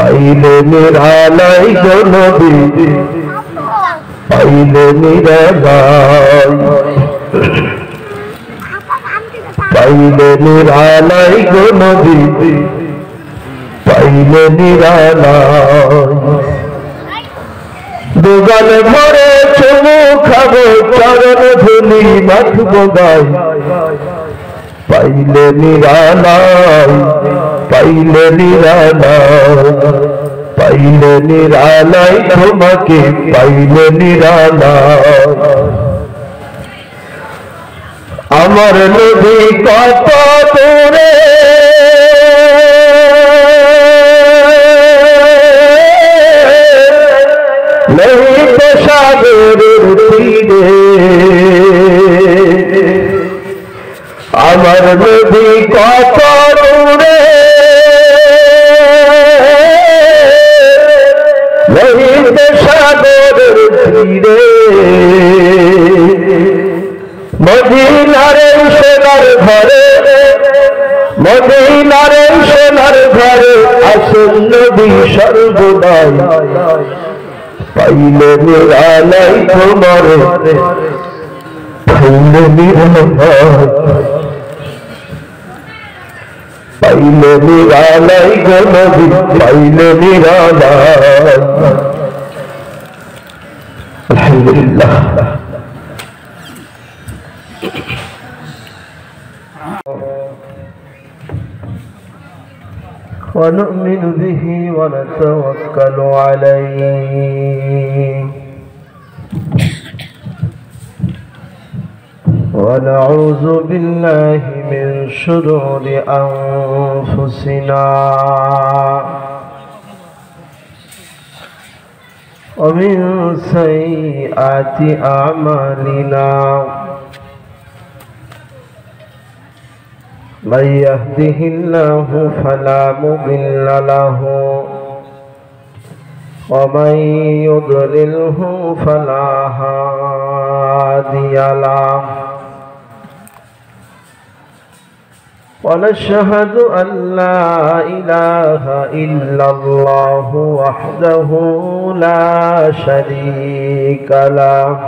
পাইলে নিরালাই গো নবী পাইলে নিরালাই পাইলে নিরালাই গো নবী পাইলে নিরালাই দুগাল ভরে চুমু খাবো চরণ ধুলি মাখবো গায় পাইলে নিরালাই পাইলে নিরালাই পাইলে নিরালাই তোমাকে পাইলে নিরালাই আমার নদী কত দূরে লোহিত সাগরের তীরে আমার নদী কত দূরে লোহিত সাগরের তীরে মদিনারে সোনার ঘরে মদিনারে সোনার ঘরে আসেন নবী সর্বদাই পাইলে নিরালাই তোমারে পাইলে নিরালাই পাইলে নিরালাই গো নবী পাইলে নিরালাই আলহামদুলিল্লাহ ونؤمن به ونتوكل عليه ونعوذ بالله من شرور أنفسنا ومن سيئات أعمالنا من يهده الله فلا مضل له ومن يضلله فلا هادي له ونشهد أن لا إله إلا الله وحده لا شريك له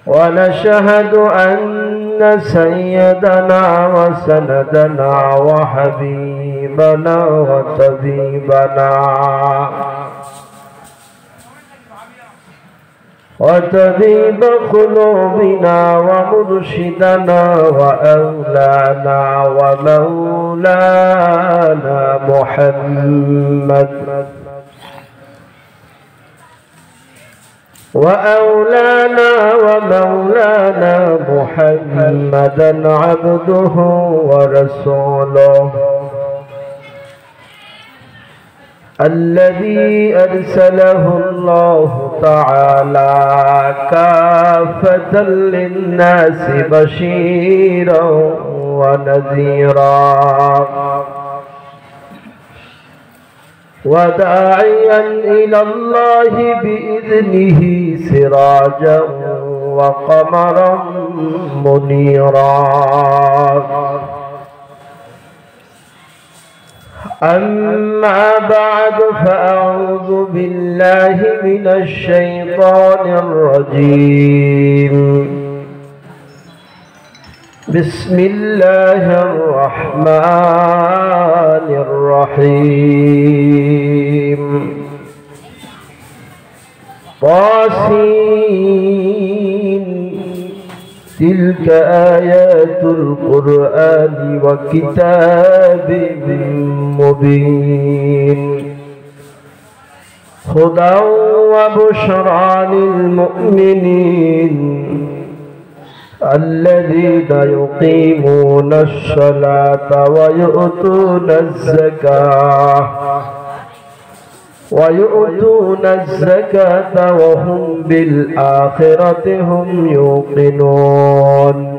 ونشهد أن سيدنا وسندنا وحبيبنا وطبيبنا وطبيب قلوبنا ومرشدنا وأولانا ومولانا محمد وأولانا ومولانا محمدا عبده ورسوله الذي أرسله الله تعالى كافة للناس بشيرا ونذيرا وداعيا إلى الله بإذنه سراجا وقمرا منيرا أما بعد فأعوذ بالله من الشيطان الرجيم بسم الله الرحمن الرحيم طاسين تلك آيات القرآن وكتاب مبين هدى وبشرى للمؤمنين الذين يقيمون الصلاة ويؤتون الزكاة وهم بالآخرة هم يوقنون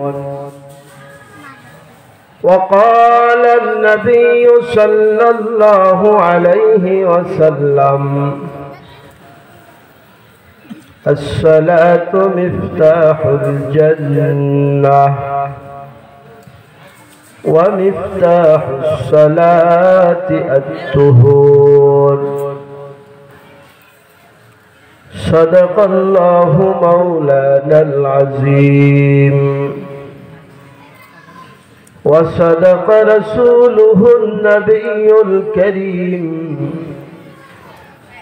وقال النبي صلى الله عليه وسلم الصلاة مفتاح الجنة ومفتاح الصلاة الطهور صدق الله مولانا العظيم وصدق رسوله النبي الكريم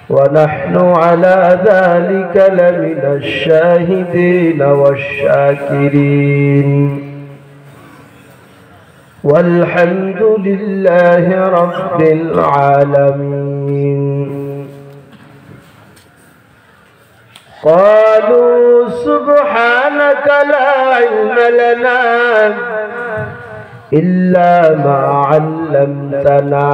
ونحن على ذلك لمن الشاهدين والشاكرين والحمد لله رب العالمين قالوا سبحانك لا علم لنا إلا ما علمتنا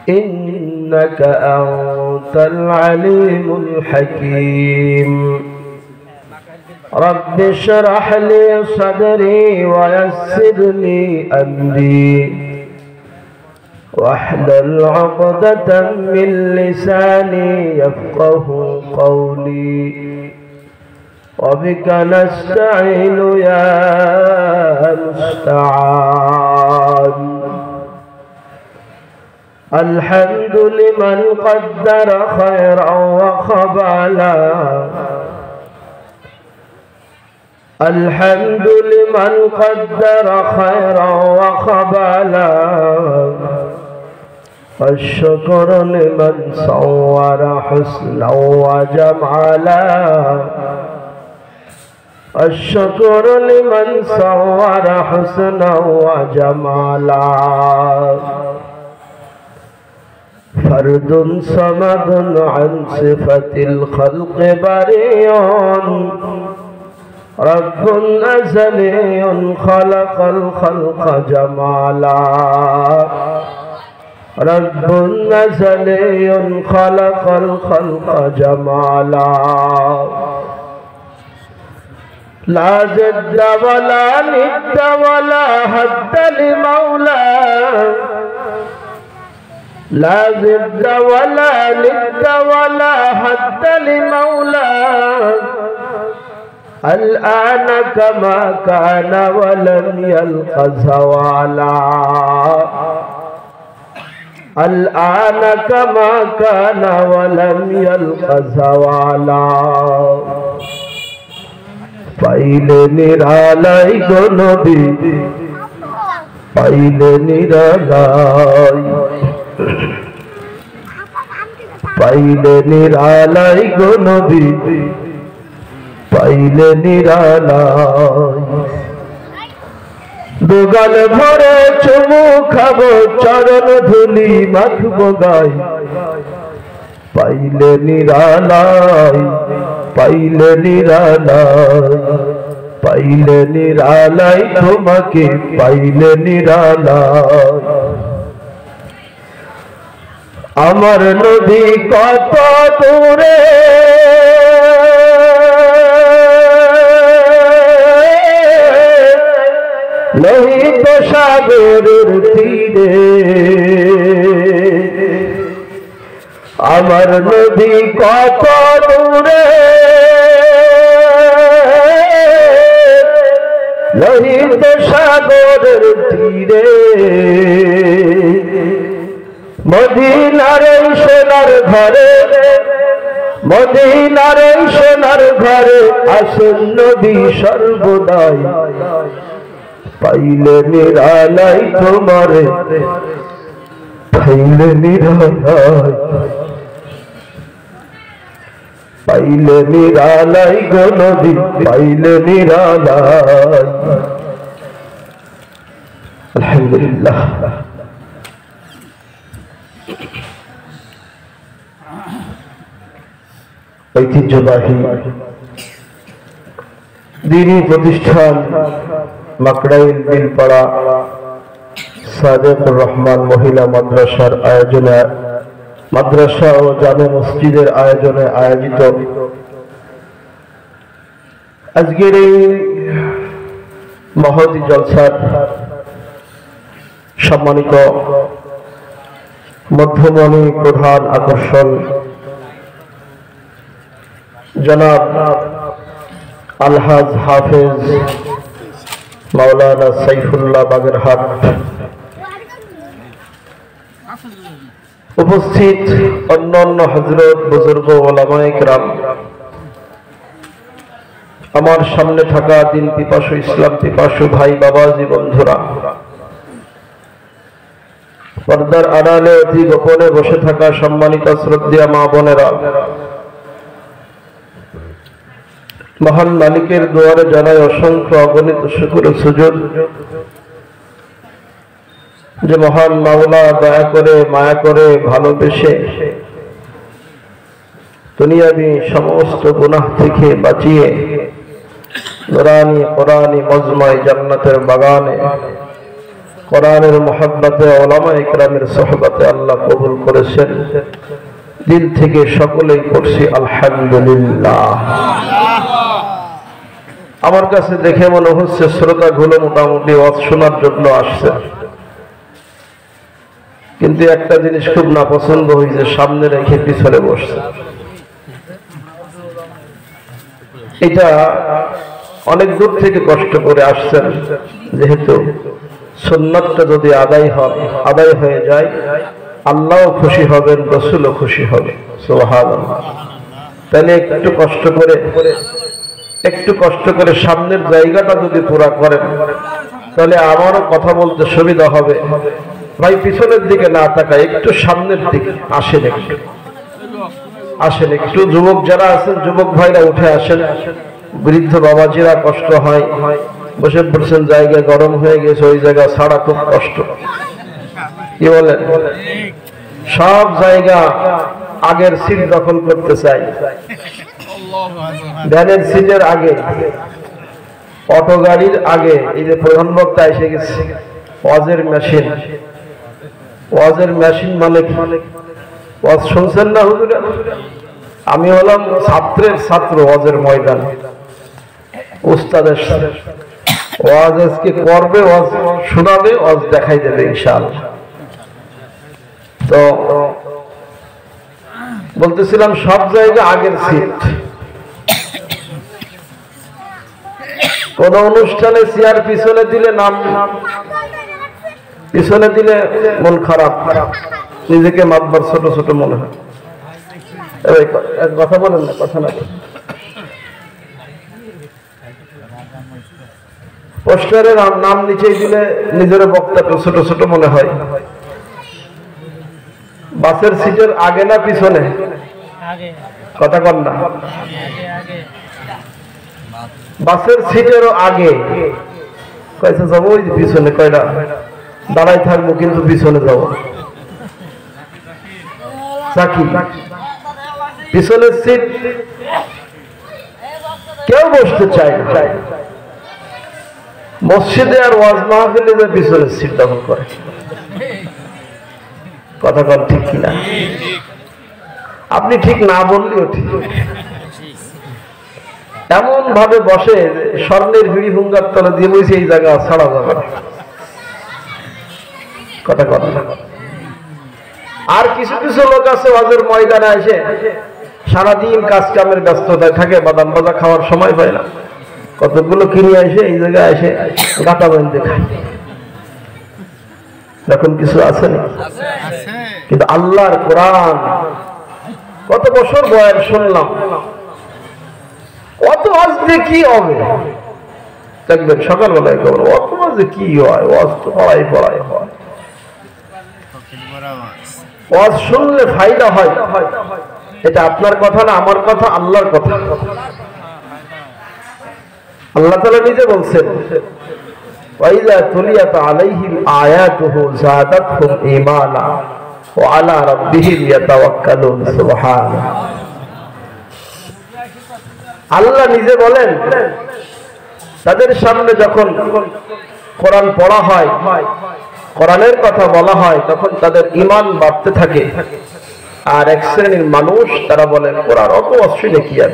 إنك أنت العليم الحكيم رب اشرح لي صدري ويسر لي أمري واحلل عقدة من لساني يفقه قولي وبك نستعين يا مستعان الحمد لمن قدر خيرا وخبالا الحمد لمن قدر خيرا وخبالا الشكر لمن صور حسنا وجمالا الشكر لمن صور حسنا وجمالا فرد صمد عن صفة الخلق بريء رب أزلي خلق الخلق جمالا رب أزلي خلق الخلق جمالا لا جد ولا ند ولا هد لمولاه لا ضد ولا ند ولا هد لمولاه الآن كما كان ولم يلق زوالا الآن كما كان ولم يلق زوالا পাইলে নিরালাই গো নবী পাইলে নিরালাই পাইলে নিরালাই গো নবী পাইলে নিরালাই দুগাল ভরে চুমু খাবো চরণ ধুলি মাখবো গাই পাইলে নিরালাই পাইলে নিরালাই পাইলে নিরালাই তোমাকে পাইলে নিরালাই আমার নবী কত দূরে লোহিত সাগরের তীরে আমার নবী কত দূরে লোহিত সাগরের তীরে মদিনার সোনার ঘরে মদিনার সোনার ঘরে আসেন নবী সর্বদাই পাইলে নিরালাই তোমারে পাইলে নিরালাই পাইলে নিরালাই গো নবী পাইলে নিরালাই আলহামদুলিল্লাহ ঐতিহ্যবাহী দ্বীনি প্রতিষ্ঠান মাকড়াইল দিলপাড়া সাদেকুর রহমান মহিলা মাদ্রাসার আয়োজনে মাদ্রাসা ও জামে মসজিদের আয়োজনে আয়োজিত আজকের এই মহতী জলসার সম্মানিত মধ্যমণি প্রধান আকর্ষণ জনাব আলহাজ হাফেজ মাওলানা সাইফুল্লাহ বাগেরহাট, উপস্থিত অন্যান্য হযরত বুজুর্গ ওলামায়ে কেরাম, আমার সামনে থাকা দিন পিপাসু ইসলাম পিপাসু ভাই বাবাজি বন্ধুরা, পর্দার আড়ালে অতি গোপনে বসে থাকা সম্মানিত শ্রদ্ধেয় মা বোনেরা, মহান মালিকের দুয়ারে জানাই অসংখ্য অগণিত শুকর ও সুজুদ যে মহান মাওলা দয়া করে মায়া করে ভালোবেসে দুনিয়াবি সমস্ত গুনাহ থেকে বাঁচিয়ে নুরানি কোরআনি মজমায় জান্নাতের বাগানে কোরআনের মহব্বতে উলামায়ে কেরামের সোহবতে আল্লাহ কবুল করেছেন। দিল থেকে সকলেই পড়ছি আলহামদুলিল্লাহ। আমার কাছে দেখে মনে হচ্ছে শ্রোতাগুলো মোটামুটি ওয়াজ শোনার জন্য আসছে, কিন্তু একটা জিনিস খুব না পছন্দ হয়েছে, সামনে রেখে পিছনে বসছে। এটা অনেক দূর থেকে কষ্ট করে আসছেন, যেহেতু সুন্নাতটা যদি আদায় হয়ে যায় আল্লাহও খুশি হবেন, রাসূলও খুশি হবে। সুবহানাল্লাহ। তাহলে একটু কষ্ট করে সামনের জায়গাটা যদি পুরা করেন তাহলে আমারও কথা বলতে সুবিধা হবে। ভাই পিছনের দিকে না তাকায় একটু সামনের দিকে আসেন, একটু যুবক যারা আছেন যুবক ভাইরা উঠে আসেন, বৃদ্ধ বাবাজিরা কষ্ট হয়, বসে পড়ছেন, জায়গা গরম হয়ে গেছে, ওই জায়গা ছাড়া খুব কষ্ট। কি বলেন? সব জায়গা আগের সিট দখল করতে চাই, ভ্যানের সিটের আগে, অটো গাড়ির আগে। এই যে প্রধান বক্তা এসে গেছে, ওয়াজের মেশিন মানে ওয়াজ শুনছেন না হুজুরা? আমি হলাম ছাত্র ওয়াজের ময়দান, উস্তাদের ওয়াজ আজকে করবে, ওয়াজ শোনাবে, ওয়াজ দেখাই দেবে ইনশাআল্লাহ। তো বলতেছিলাম সব জায়গা আগের সিট। কোন অনুষ্ঠানে চেয়ার পিছনে দিলে পিছনে দিলে মন খারাপ, নিজেকে মাতবার ছোট ছোট মনে হয়। কথা বলেন না, কথা না বলেন। পোস্টারের নাম নিচেই দিলে নিজের বক্তাটা ছোট ছোট মনে হয়। বাসের সিটের আগে না পিছনে? কথা কন না। বাসের সিটেরও আগে কয়েছে যাবো, ওই পিছনে কয়টা দাঁড়াই থাকবো, কিন্তু পিছনে যাবো। চাকি পিছনের সিট কেউ বসতে চায় না। মসজিদে আর ওয়াজ মাহফিলে যে পিছনের সিট দখল করে। কথা কন ঠিক কিনা? আপনি ঠিক না বললেও ঠিক। এমন ভাবে বসে স্বর্ণের বিড়ি ভুঙ্গার তলে দিয়ে বসে, এই জায়গা ছাড়া যাবে না। কথা কথা। আর কিছু কিছু লোক আছে ওয়াজের ময়দানে এসে সারাদিন কাজ কামের ব্যস্ততায় থাকে, বাদাম ভাজা খাওয়ার সময় পায় না, কতগুলো কিনে এসে এই জায়গায় এসে গাঁটা বাঁধতে খায়। এখন কিছু আছে না, কিন্তু আল্লাহর কোরআন কত বছর বয়স শুনলাম, অত ওয়াজ দিয়ে কি হবে? দেখবেন সকালবেলায় খবর, অত ওয়াজে কি হয়? ওয়াজ তো পড়াই হয়। ওয়াজ শুনলে ফায়দা হয়, এটা আপনার কথা না, আমার কথা, আল্লাহর কথা। আল্লাহ তাআলা নিজে বলছেন, ওয়াইযা তুলিয়াত আলাইহিম আয়াতুহু যাদাতহুম ঈমানা ওয়া আলা রাব্বিহিম ইয়াতাওয়াক্কালুন। সুবহানাল্লাহ। আল্লাহ নিজে বলেন, তাদের সামনে যখন কোরআন পড়া হয়, কোরআনের কথা বলা হয়, তখন তাদের ঈমান বাড়তে থাকে। আর এক শ্রেণীর মানুষ তারা বলে, কোরআন অত অশ্লীল কি আর,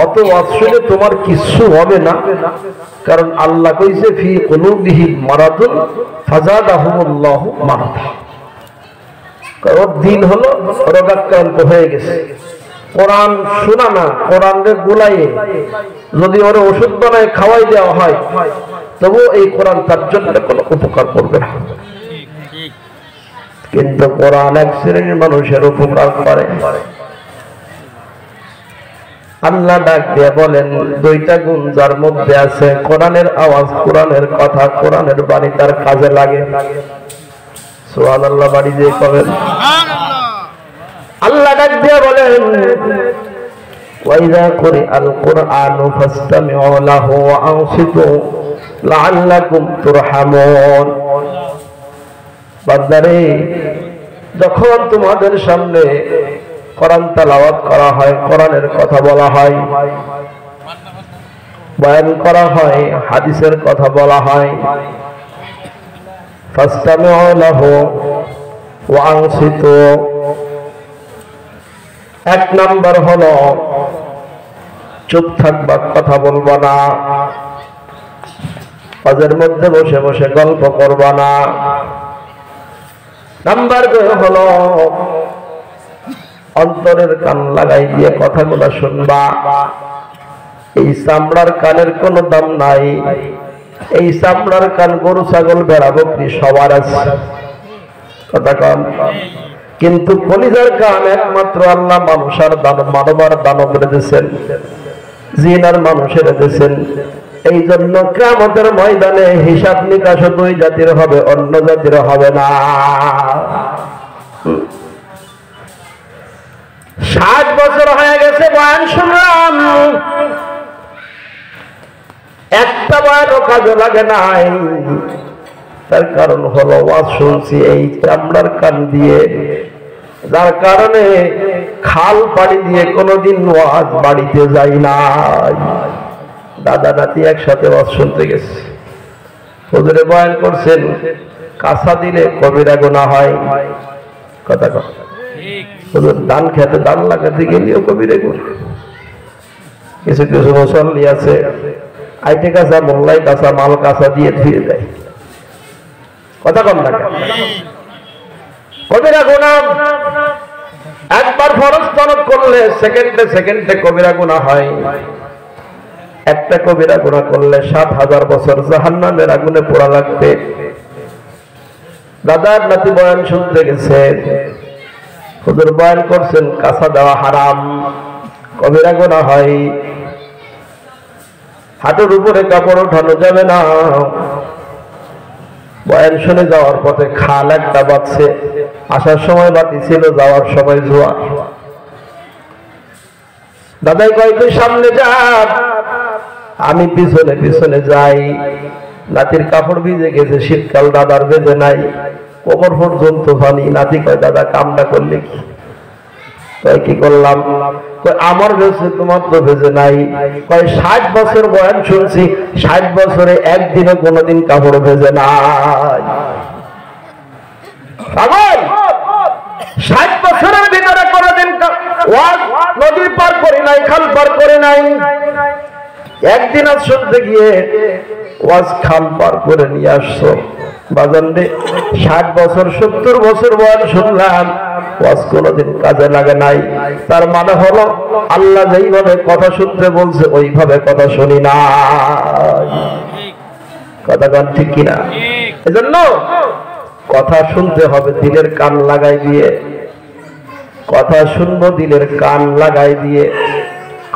অত অশ্লীল তোমার কিছু হবে না, কারণ আল্লাহ কইছে ফি কুলুবিহিম মারাদুন ফাযাদাহুমুল্লাহু মারাদা। ওর দিন হলো রোগাক্রান্ত হয়ে গেছে, কোরআন শোনা না, কোরআনকে গুলাইয়ে যদি ওর ওষুধ বানায় খাওয়াই দেওয়া হয়, তবু এই কোরআন তার জন্য কোনো উপকার করবে না। কিন্তু কোরআন এক শ্রেণীর মানুষের উপকার করে। আল্লাহ ডাক দিয়ে বলেন, দুইটা গুণ যার মধ্যে আছে, কোরআনের আওয়াজ, কোরআনের কথা, কোরআনের বাণী তার কাজে লাগে। সুবহানাল্লাহ, বাড়ি দিয়ে কবেন আল্লাহ ডাক দিয়ে বলেন, ওয়াইযা কুরিআল কুরআনু ফাসতামিউ লাহু ওয়া আনসিতু লাআল্লাকুম তুরহামুন। বান্দারে, যখন তোমাদের সামনে কোরআন তেলাওয়াত করা হয়, কোরআনের কথা বলা হয়, বয়ান করা হয়, হাদিসের কথা বলা হয়, ফাসতামিউ লাহু ওয়া আনসিতু, এক নাম্বার হলো চুপ থাকবা, কথা বলবা না, কাজের মধ্যে বসে বসে গল্প করবা না। নাম্বার 2 হলো অন্তরের কান লাগাই দিয়ে কথাগুলো শুনবা। এই চামড়ার কানের কোনো দাম নাই। এই চামড়ার কান গরু, ছাগল, ভেড়া, বকরি সবার আছে, কথা কন। কিন্তু কলিজার কান একমাত্র আল্লাহ মানুষ আর দানব, মানবার দানব রেখেছেন, জিন আর মানুষের রেখেছেন। এই জন্য কিয়ামতের ময়দানে হিসাব নিকাশ দুই জাতির হবে, অন্য জাতির হবে না। 60 বছর হয়ে গেছে বয়ান শুনলাম, একটা বয়ানও কাজে লাগে নাই। তার কারণ হলো ওয়াজ শুনছি এই চামড়ার কান দিয়ে, যার কারণে খাল পাড়ি দিয়ে কোনোদিন ওয়াজ বাড়িতে যাই নাই। দাদা নাতি একসাথে ওয়াজ শুনতে গেছে, হুজুরে বয়ান করছেন, কাঁচা দিলে কবিরা গুনাহ হয়, কথা কথা। হুজুর ধান খেতে ধান লাগাতে গেলেও কবিরা গুনাহ। কিছু কিছু মুসল্লি আছে, আইটে কাঁচা, মোল্লাই কাঁচা, মাল কাঁচা দিয়ে ধুয়ে দেয়, কথা কম না। কবিরা গুনাহ একবার ফরজ তরক করলে সেকেন্ডে সেকেন্ডে কবিরা গুনাহ হয়। একটা কবিরা গুনাহ করলে 7000 বছর জাহান্নামের আগুনে পোড়া লাগবে। দাদার নাতি বয়ান শুনতে গেছে, হুজুর বয়ান করছেন কাঁচা দেওয়া হারাম, কবিরা গুনাহ হয়, হাতের উপরে কাপড় ওঠানো যাবে না। বয়ান শুনে যাওয়ার পথে খাল একটা বাঁচছে, আসার সময় বাতি ছিল, যাওয়ার সময় জোয়া। দাদাই কয় তুই সামনে যা, আমি পিছনে পিছনে যাই। নাতির কাপড় ভিজে গেছে, শীতকাল, দাদার ভেজে নাই, কোমর পর্যন্ত পানি। নাতি কয় দাদা কামটা করলে কি? কয় কি করলাম? কয় আমার ভেজে, তোমার তো ভেজে নাই। কয় 60 বছর বয়ান শুনছি, 60 বছরে একদিনও কোনোদিন কাপড় ভেজে নাই। 60 বছরের ভিতরে কোনোদিন নদী পার করি নাই, খাল পার করি নাই। একদিন আজ শুনতে গিয়ে ওয়াজ খাল পার করে নিয়ে আসছো। বাজান রে, 60 বছর 70 বছর বয়স শুনলাম, ওয়াজ কোনোদিন কাজে লাগে নাই। তার মানে হলো আল্লাহ যেইভাবে কথা শুনতে বলছে ওইভাবে কথা শুনি না। কথা গান ঠিক কিনা? এজন্য কথা শুনতে হবে দিলের কান লাগাই দিয়ে, কথা শুনবো দিলের কান লাগাই দিয়ে।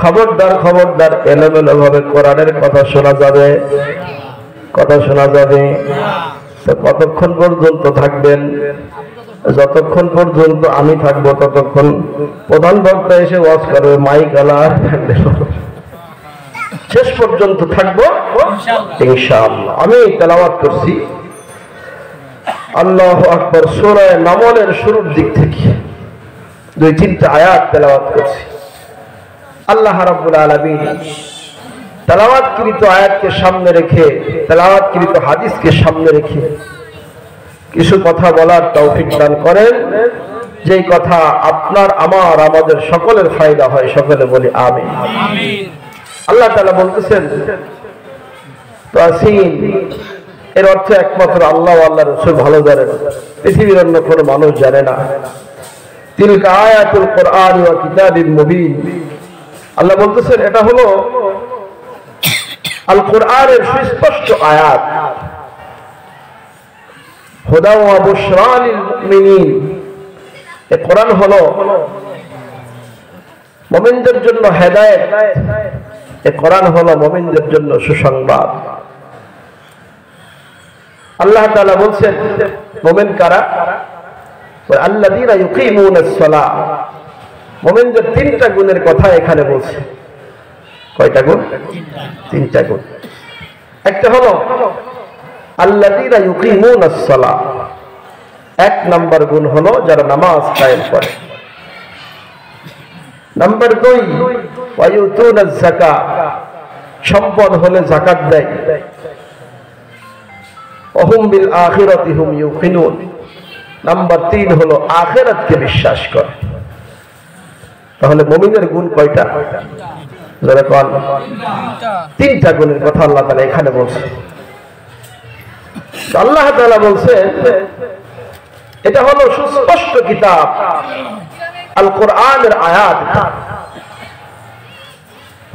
খবরদার খবরদার এলোমেলো ভাবে কোরআনের কথা শোনা যাবে, কথা শোনা যাবে। তো কতক্ষণ পর্যন্ত থাকবেন? যতক্ষণ পর্যন্ত আমি থাকবো ততক্ষণ প্রধান বক্তা এসে ওয়াজ করবে, মাইক আলা শেষ পর্যন্ত থাকবো ইনশাআল্লাহ। আমি তেলাওয়াত করছি আল্লাহু আকবার, সূরা নামলের শুরুর দিক থেকে 2-3টা আয়াত তেলাওয়াত করছি। আল্লাহ রাব্বুল আলামিন তেলাওয়াতকৃত আয়াতকে সামনে রেখে, তেলাওয়াতকৃত হাদিসকে সামনে রেখে কিছু কথা বলার তৌফিক দান করেন, যেই কথা আপনার, আমার, আমাদের সকলের ফায়দা হয়। সকলে বলি আমিন। আল্লাহ তাআলা বলতেছেন তাসিন, এর অর্থ একমাত্র আল্লাহ ও আল্লাহর রাসূল ভালো জানেন, পৃথিবীর অন্য কোনো মানুষ জানে না। তিলকা আয়াতুল কোরআন ওয়া কিতাবিন মুবিন। আল্লাহ বলতেছেন এটা হলো আল কোরআনের সুস্পষ্ট আয়াত। হুদা ওয়া বুশরা লিল মুমিনিন, এই কোরআন হলো মুমিনদের জন্য হেদায়েত, এই কোরআন হলো মুমিনদের জন্য সুসংবাদ। আল্লাহ তাআলা বলছেন মুমিন কারা? আল্লাযীনা ইউকিমুনাস সালাহ। মুমিনদের তিনটা গুণের কথা এখানে বলছে। কয়টা গুণ? তিনটা গুণ। একটা হলো আল্লাযীনা ইউকিমুনাস সালাহ, এক নাম্বার গুণ হলো যারা নামাজ কায়েম করে। নাম্বার 2 ওয়া ইউতুনাজ যাকাত, সম্পদ হলে যাকাত দেয়। ওহুম বিল আখিরাতি হুম ইউকিনুন, নাম্বার 3 হলো আখিরাতকে বিশ্বাস করে। তাহলে মুমিনের গুণ কয়টা? যারা কোন তিনটা গুণের কথা আল্লাহ তাআলা এখানে বলছে। আল্লাহ তাআলা বলছে এটা হলো সুস্পষ্ট কিতাব, আল কোরআনের আয়াত।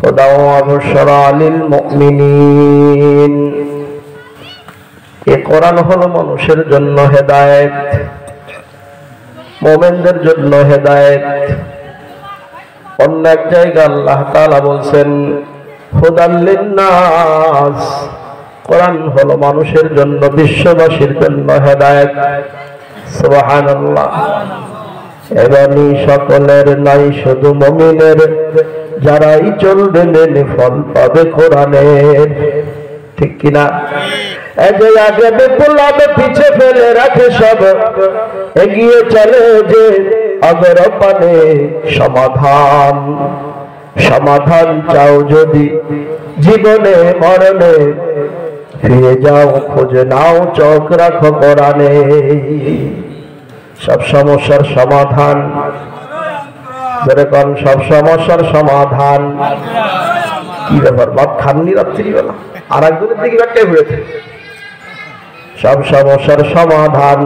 হুদা ওয়া বুশরা লিল মুমিনিন, এই কোরআন হলো মানুষের জন্য হেদায়েত, মুমিনদের জন্য হেদায়েত। অন্য এক জায়গায় আল্লাহ তাআলা বলছেন হুদাল লিন্নাস, কোরআন হলো মানুষের জন্য, বিশ্ববাসীর জন্য হেদায়েত। সুবহানাল্লাহ। এবানি সকলের নাই শুধু মুমিনের, যারাই চলবে মেনে ফল পাবে কোরআনের। ঠিক কিনা? এই যে আগে বিপুল আবে পিছে ফেলে রাখে সব, এগিয়ে চলে যে আগের পানে সমাধান। সমাধান চাও যদি জীবনে মরণে, ফিরে যাও খুঁজে নাও চোখ রাখো কোরআনে। সব সমস্যার সমাধান, যেরকম সব সমস্যার সমাধান। কি ব্যাপার, বাপ খাননি রাত্রিবেলা আর একজনের দিকে ব্যাখ্যায় ঘুরেছে। সব সমস্যার সমাধান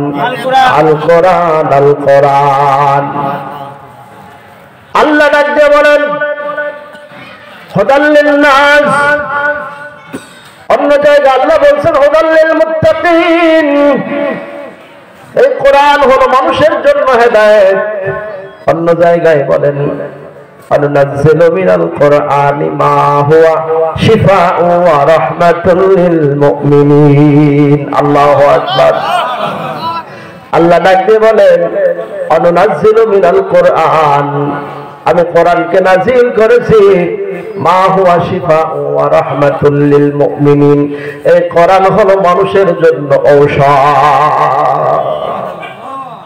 আল কোরআন, আল কোরআন। আল্লাহ ডাক দিয়ে বলেন হুদাল লিন্নাস। অন্য জায়গায় আল্লাহ বলছেন হুদাল লিল মুত্তাকিন, এই কোরআন হলো মানুষের জন্য হেদায়েত। অন্য জায়গায় বলেন আনুনাজ্জিলু মিনাল কোরআনি মা হুয়া শিফাউ ওয়া রাহমাতুল লিল মুমিনিন। আল্লাহু আকবার। আল্লাহ ডাক দিয়ে বলেন আনুনাজ্জিলু মিনাল কোরআন, আমি কোরআনকে নাজিল করেছি মা হুয়া শিফাউ ওয়া রাহমাতুল লিল মুমিনিন, এই কোরআন হলো মানুষের জন্য ঔষধ।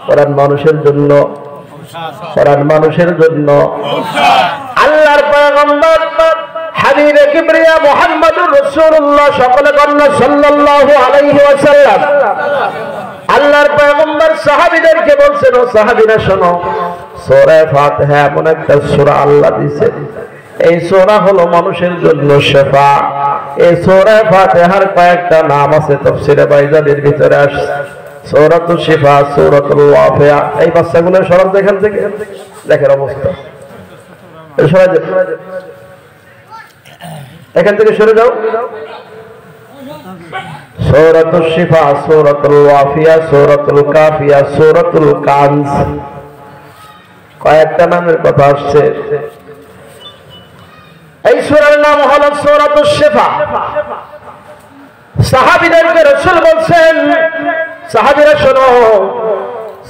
কোরআন মানুষের জন্য, কোরআন মানুষের জন্য। আল্লাহর পয়গম্বর হাবিবে কিবরিয়া মুহাম্মদুর রাসূলুল্লাহ, সকলে কন্যা সাল্লাল্লাহু আলাইহি ওয়াসাল্লাম, আল্লাহর পয়গম্বর সাহাবীদেরকে বলছেন ও সাহাবীরা শোনো, সূরা ফাতিহা এমন একটা সূরা আল্লাহ দিয়েছেন, এই সূরা হলো মানুষের জন্য শিফা। এই সূরা ফাতিহার কয়েকটা নাম আছে তাফসীরে বাইজানের ভিতরে আসছে। সূরাতুশ শিফা, সূরাতুল ওয়াফিয়া। এই বাচ্চাগুলোর সরব এখান থেকে দেখেন অবস্থা, এখান থেকে সরে যাও। সূরাতুশ শিফা, সূরাতুল ওয়াফিয়া, সূরাতুল কাফিয়া, সূরাতুল কানজ, কয়েকটা নামের কথা আসছে। এই সূরার নাম হলো সূরাতুশ শিফা। সাহাবীদেরকে রাসূল বলছেন, সাহাবীরা শোনো,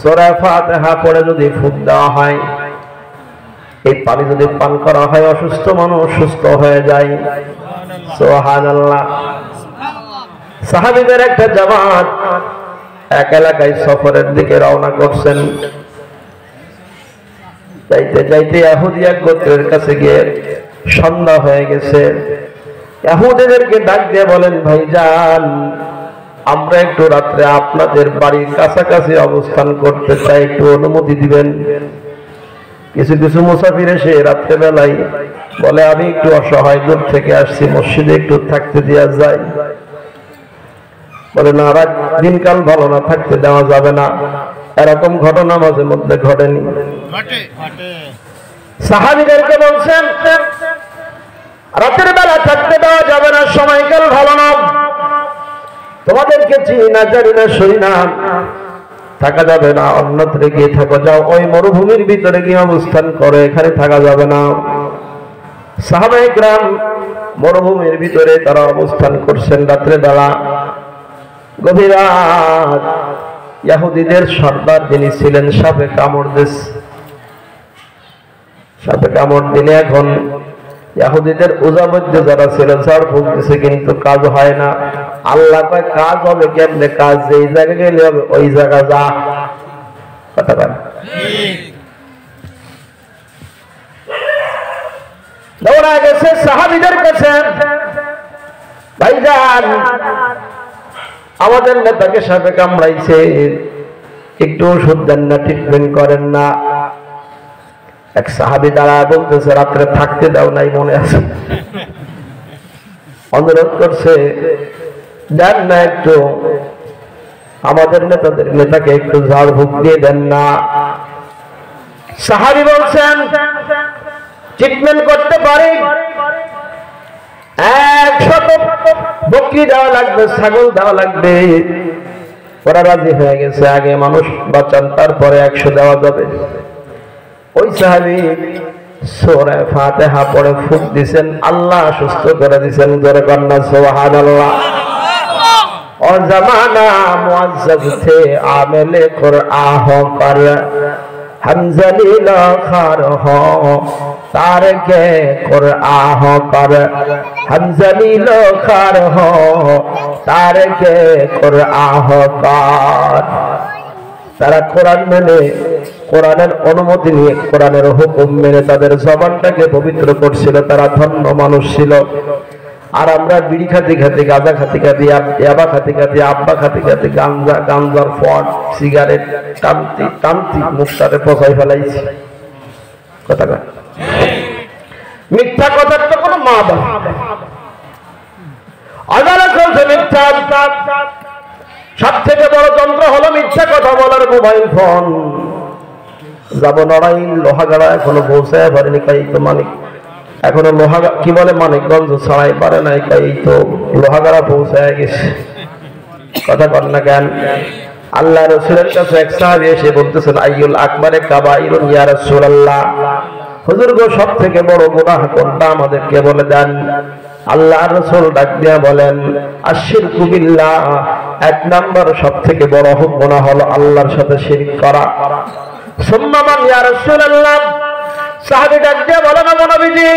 সূরা ফাতিহা পড়ে যদি ফুঁক দেওয়া হয়, এই পানি যদি পান করা হয়, অসুস্থ মানুষ সুস্থ হয়ে যায়। সুবহানাল্লাহ। সাহাবীদের একটা জামাত এক এলাকায় সফরের দিকে রওনা করছেন। যাইতে যাইতে ইহুদি এক গোত্রের কাছে গিয়ে সন্ধ্যা হয়ে গেছে। ইহুদিদেরকে ডাক দিয়ে বলেন, ভাইজান, আমরা একটু রাত্রে আপনাদের বাড়ির কাছাকাছি অবস্থান করতে চাই, একটু অনুমতি দিবেন। কিছু কিছু মুসাফির এসে রাত্রে বেলায় বলে, আমি একটু অসহায়, দূর থেকে আসছি, মসজিদে একটু থাকতে দেওয়া যায়? বলে না, রাত দিনকাল ভালো না, থাকতে দেওয়া যাবে না। এরকম ঘটনা মাঝে মধ্যে ঘটেনি? সাহাবীদেরকে বলছেন রাতের বেলা থাকতে দেওয়া যাবে না, সময়কাল ভালো না, তোমাদেরকে চিনি না জানি না শুনি না, থাকা যাবে না, অন্যত্র গিয়ে থাকো, যাও ওই মরুভূমির ভিতরে গিয়ে অবস্থান করো, এখানে থাকা যাবে না। সাহাবায়ে কেরাম মরুভূমির ভিতরে তারা অবস্থান করছেন রাত্রে বেলা, গভীর রাত। ইহুদিদের সর্দার যিনি ছিলেন সাপে কামড় দিছে, সাপে কামড় দিলে এখন ইহুদিদের উজাবদ্ধ যারা ছিল ঝড় ফুঁক দিছে, কিন্তু কাজ হয় না। আল্লাহ কয় কাজ হবে কেমনে? কাজ যেই জায়গায় গেলে হবে ওই জায়গা যা। কথা বল। দৌড়া গেছে সাহাবীদের কাছে, ভাইজান আমাদের নেতাকে সাপে কামড়াইছে, একটু ওষুধ দেন না, ট্রিটমেন্ট করেন না। এক সাহাবী দাঁড়ায় বলতেছে রাত্রে থাকতে দাও নাই, মনে আছে? অনুরোধ করছে দেন না, একটু আমাদের নেতাকে একটু ঝাড় ফুঁক দিয়ে দেন না। সাহাবী বলছেন ট্রিটমেন্ট করতে পারি, 100 বকরি দেওয়া লাগবে, ছাগল দেওয়া লাগবে। ওরা রাজি হয়ে গেছে, আগে মানুষ বাঁচান তারপরে 100 দেওয়া যাবে। ওই সাহাবী সূরা ফাতিহা পড়ে ফুঁক দিয়েছেন, আল্লাহ সুস্থ করে দিয়েছেন। জোরে কন্যা সুবহানাল্লাহ। ও জামানা মুআজ্জাব থে আমেলে কুরআহ কর, হামজালি লখার হো তারকে কুরআহ কর, হামজালি লখার হো তারকে কুরআহ কর। তারা কোরআন মেনে, কোরআনের অনুমতি নিয়ে, কোরআনের হুকুম মেনে তাদের জবানটাকে পবিত্র করছিল, তারা ধন্য মানুষ ছিল। আর আমরা বিড়ি খাতি খাতি, গাঁজা খাতি খাতি, ইয়াবা খাতি খাতি, আব্বা খাতি খাতি, গাঞ্জার ফট, সিগারেট টানতি টানতি মুখটারে পচাই ফেলাইছি। কথা কয় মিথ্যা কথার তো কোনো মা বাবা আজারা চলছে মিথ্যা। সব থেকে বড় যন্ত্র হলো মিথ্যা কথা বলার মোবাইল ফোন। যাব নড়াই লোহাগাড়া এখনো পৌঁছায় পারেনি, কাই তো মানিক এখনো লোহা কি বলে মানিকগঞ্জ ছাড়াই পারে নাই, কাই তো লোহাগাড়া পৌঁছায় গেছে। কথা কর না কেন? আল্লাহ রাসূলের কাছে এক সাহাবী এসে বলতেছেন আইয়ুল আকবারে কাবাইরুন ইয়া রাসূলুল্লাহ, হুজুর গো সব থেকে বড় গুনাহ কোনটা আমাদেরকে বলে দেন। আল্লাহর রাসূল ডাক দিয়া বলেন আশিরকু বিল্লাহ, 1 নাম্বার সব থেকে বড় গুনাহ হলো আল্লাহর সাথে শিরক করা। সুম্মা মান ইয়া রাসূলুল্লাহ, সাহাবী ডাক দিয়া বলেন ও নবীজি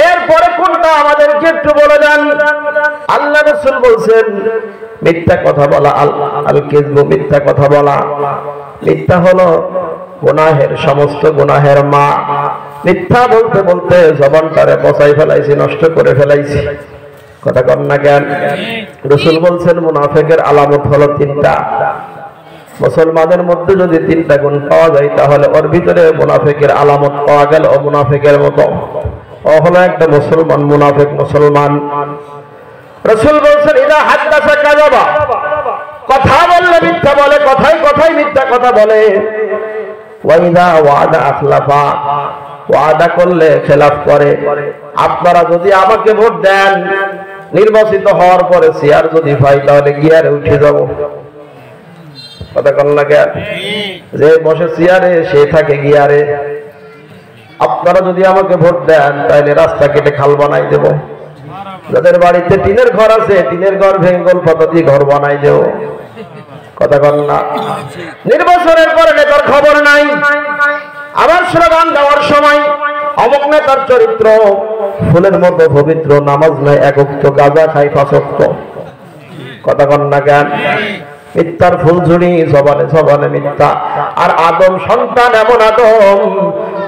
এরপরে কোনটা আমাদেরকে একটু বলে দেন। আল্লাহ রাসূল বলছেন মিথ্যা কথা বলা, আল কিযবু, মিথ্যা কথা বলা। মিথ্যা হলো গুনাহের সমস্ত গুনাহের মা। মিথ্যা বলতে বলতে জবানটারে পচাই ফেলাইছি, নষ্ট করে ফেলাইছি। কথা কর না কেন? রাসূল বলছেন মুনাফিকের আলামত হলো 3টা। মুসলমানের মধ্যে যদি 3টা গুণ পাওয়া যায় তাহলে ওর ভিতরে মুনাফিকের আলামত পাওয়া গেল। ও মুনাফিকের মতো, ও হলো একটা মুসলমান, মুনাফিক মুসলমান। রাসূল বলছেন ইদা হাদাসা কাযাবা, কথা বললে মিথ্যা বলে, কথাই কথাই মিথ্যা কথা বলে। ওয়া ইদা ওয়াদা আখলাফা, ওয়াদা করলে খেলাফ করে। আপনারা যদি আমাকে ভোট দেন, নির্বাচিত হওয়ার পরে চেয়ার যদি পাই তাহলে গিয়ারে উঠে যাব। কথা কন না কেন? যে বসে চেয়ারে সে থাকে গিয়ারে। আপনারা যদি আমাকে ভোট দেন তাহলে রাস্তা কেটে খাল বানাই দেব। যাদের বাড়িতে টিনের ঘর আছে টিনের ঘর ভেঙ্গল পাতা দিয়ে ঘর বানাই দেব। কথা কন না? নির্বাচনের পরে নেতার খবর নাই, আবার স্লোগান দেওয়ার সময় অমুক নেতার চরিত্র ফুলের মতো পবিত্র, নামাজ নাই এক ওয়াক্ত, গাঁজা খাই 5 ওয়াক্ত। কথা কন না কেন? মিথ্যার ফুলঝুড়ি, জবানে জবানে মিথ্যা। আর আদম সন্তান এমন আদম,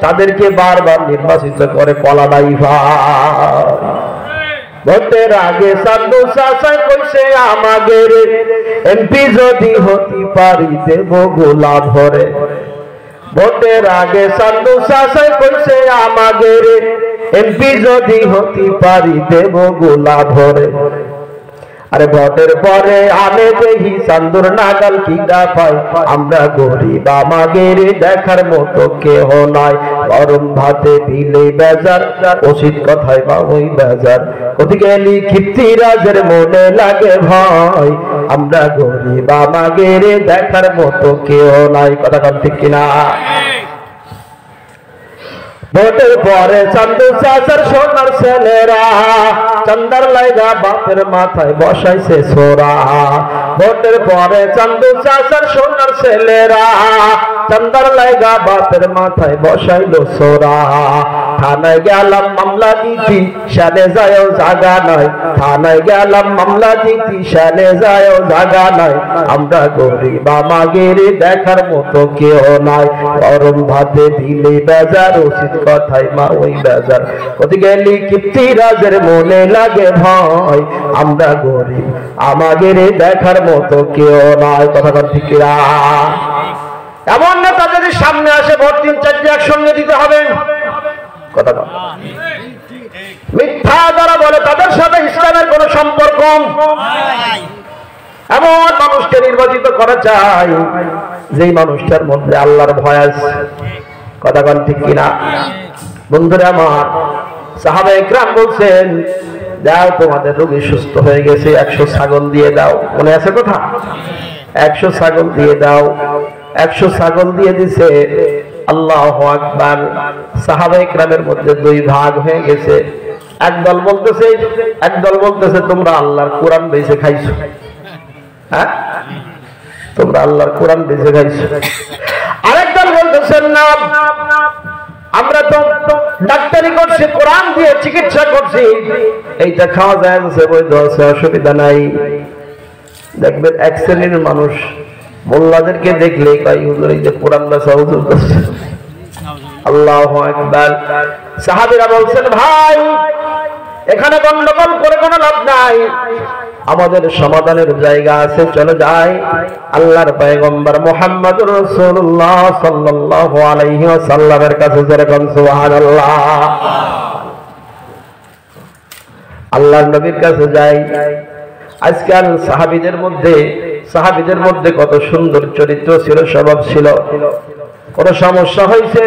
তাদেরকে বারবার নির্বাচিত করে কলা ডাইভা। ভোটের আগে সাধু চাচা কইছে আমাদের এমপি যদি হতে পারি দেব গোলাপ ভরে। ভোটের আগে সাধু চাচা কইছে আমাদের এমপি যদি হতে পারি দেব গোলাপ ভরে। আরে ভোটের পরে আনে দেহি চান্দুর নাগাল কি পাই, আমরা গরিব আমাদের দেখার মতো কেহ নাই, গরম ভাতে দিলে বেজার, উচিত কথায় বা ওই বেজার, ওদিকে লিখিতিরাজের মনে লাগে ভয়, আমরা গরিব আমাদের দেখার মতো কেহ নাই। কথা কম ঠিক কিনা? ভোটের পরে চান্দু চাচার সোনার ছেলেরা চান্দার লাইগা বাপের মাথায় বসাইছে সোরা। ভোটের পরে চান্দু চাচার সোনার ছেলেরা চান্দার লাইগা বাপের মাথায় বসাইলো সোরা। থানায় গেলাম মামলা দিতি শানে যায়ও জাগা নাই, থানায় গেলাম মামলা দিতি শানে যায়ও জাগা নাই, আমরা গরিব আমাদের দেখার মতো কেউ নাই, গরম ভাতে দিলে বেজার, উচিত কথাই মা ওই বেজার, ওদিকে লিখিতিরাজের মনে লাগে ভয়, আমরা গরিব আমাদের দেখার মতো কেউ নাই। কথা কন ঠিক কিনা? এমন না তাদের সামনে আসে ভোট 3-4টি একসঙ্গে দিতে হবে। কথা কন। মিথ্যা যারা বলে তাদের সাথে ইসলামের কোন সম্পর্ক, এমন মানুষকে নির্বাচিত করা চাই যেই মানুষটার মধ্যে আল্লাহর ভয় আছে। কথা কন ঠিক কিনা? বন্ধুরা আমার, সাহাবায়ে কেরাম বলছেন, যাও তোমাদের রোগী সুস্থ হয়ে গেছে, 100 ছাগল দিয়ে দাও। মনে আছে কথা? 100 ছাগল দিয়ে দাও। 100 ছাগল দিয়ে দিছে। আল্লাহু আকবার। সাহাবায়ে কেরামের মধ্যে 2 ভাগ হয়ে গেছে। একদল বলতেছে তোমরা আল্লাহর কোরআন বেচে খাইছো। হ্যাঁ, তোমরা আল্লাহর কোরআন বেচে খাইছো। আরেকদল বলতেছেন না, আমরা তো ডাক্তারি করছি, কোরআন দিয়ে চিকিৎসা করছি, এইটা খাওয়া যায় আছে, বৈধ আছে, অসুবিধা নাই। দেখবেন এক শ্রেণীর মানুষ মোল্লাদেরকে দেখলে কয় হুজুর এই যে কোরআন বেচা হুজুর করছে। আল্লাহু আকবার। সাহাবীরা বলছেন ভাই এখানে গন্ডগোল করে কোনো লাভ নাই, আমাদের সমাধানের জায়গা আছে, চলে যাই আল্লাহর পয়গম্বর মুহাম্মদুর রাসূলুল্লাহ সাল্লাল্লাহু আলাইহি ওয়াসাল্লামের কাছে। যেরকম সুবহানাল্লাহ, আল্লাহর নবীর কাছে যাই। আজকাল সাহাবীদের মধ্যে কত সুন্দর চরিত্র ছিল, স্বভাব ছিল। কোন সমস্যা হয়েছে,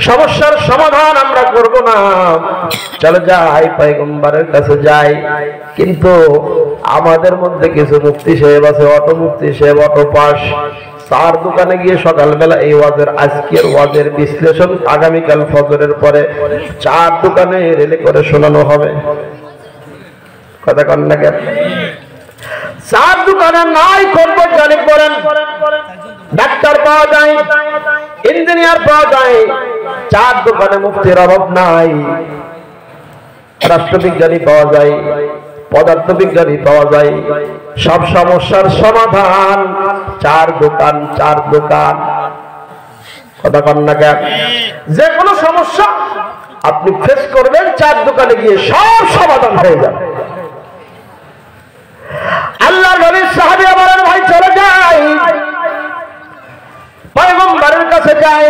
সমস্যার সমাধান আমরা করব না, চলে যাই পয়গম্বরের কাছে যাই। কিন্তু আমাদের মধ্যে কিছু মুফতি সাহেব আছে, অটো মুফতি সাহেব, অটো পাস, 4 দোকানে গিয়ে সকালবেলা এই ওয়াজের, আজকের ওয়াজের বিশ্লেষণ আগামীকাল ফজরের পরে 4 দোকানে রেলে করে শোনানো হবে। কথা কন না কেন? 4 দোকানে নাই করব জানি করেন, ডাক্তার পাওয়া যায়, ইঞ্জিনিয়ার পাওয়া যায়, 4 দোকানে মুফতির অভাব নাই। রাষ্ট্রবিজ্ঞানী পাওয়া যায়, পদার্থবিজ্ঞানী পাওয়া যায়, সব সমস্যার সমাধান 4 দোকান। কথা কন না কেন? যে কোনো সমস্যা আপনি ফেস করবেন 4 দোকানে গিয়ে, সব সমাধান হয়ে যাবে। আল্লাহ নবীর সাহাবীরা বলেন ভাই চলে যাই পয়গম্বরের কাছে যাই।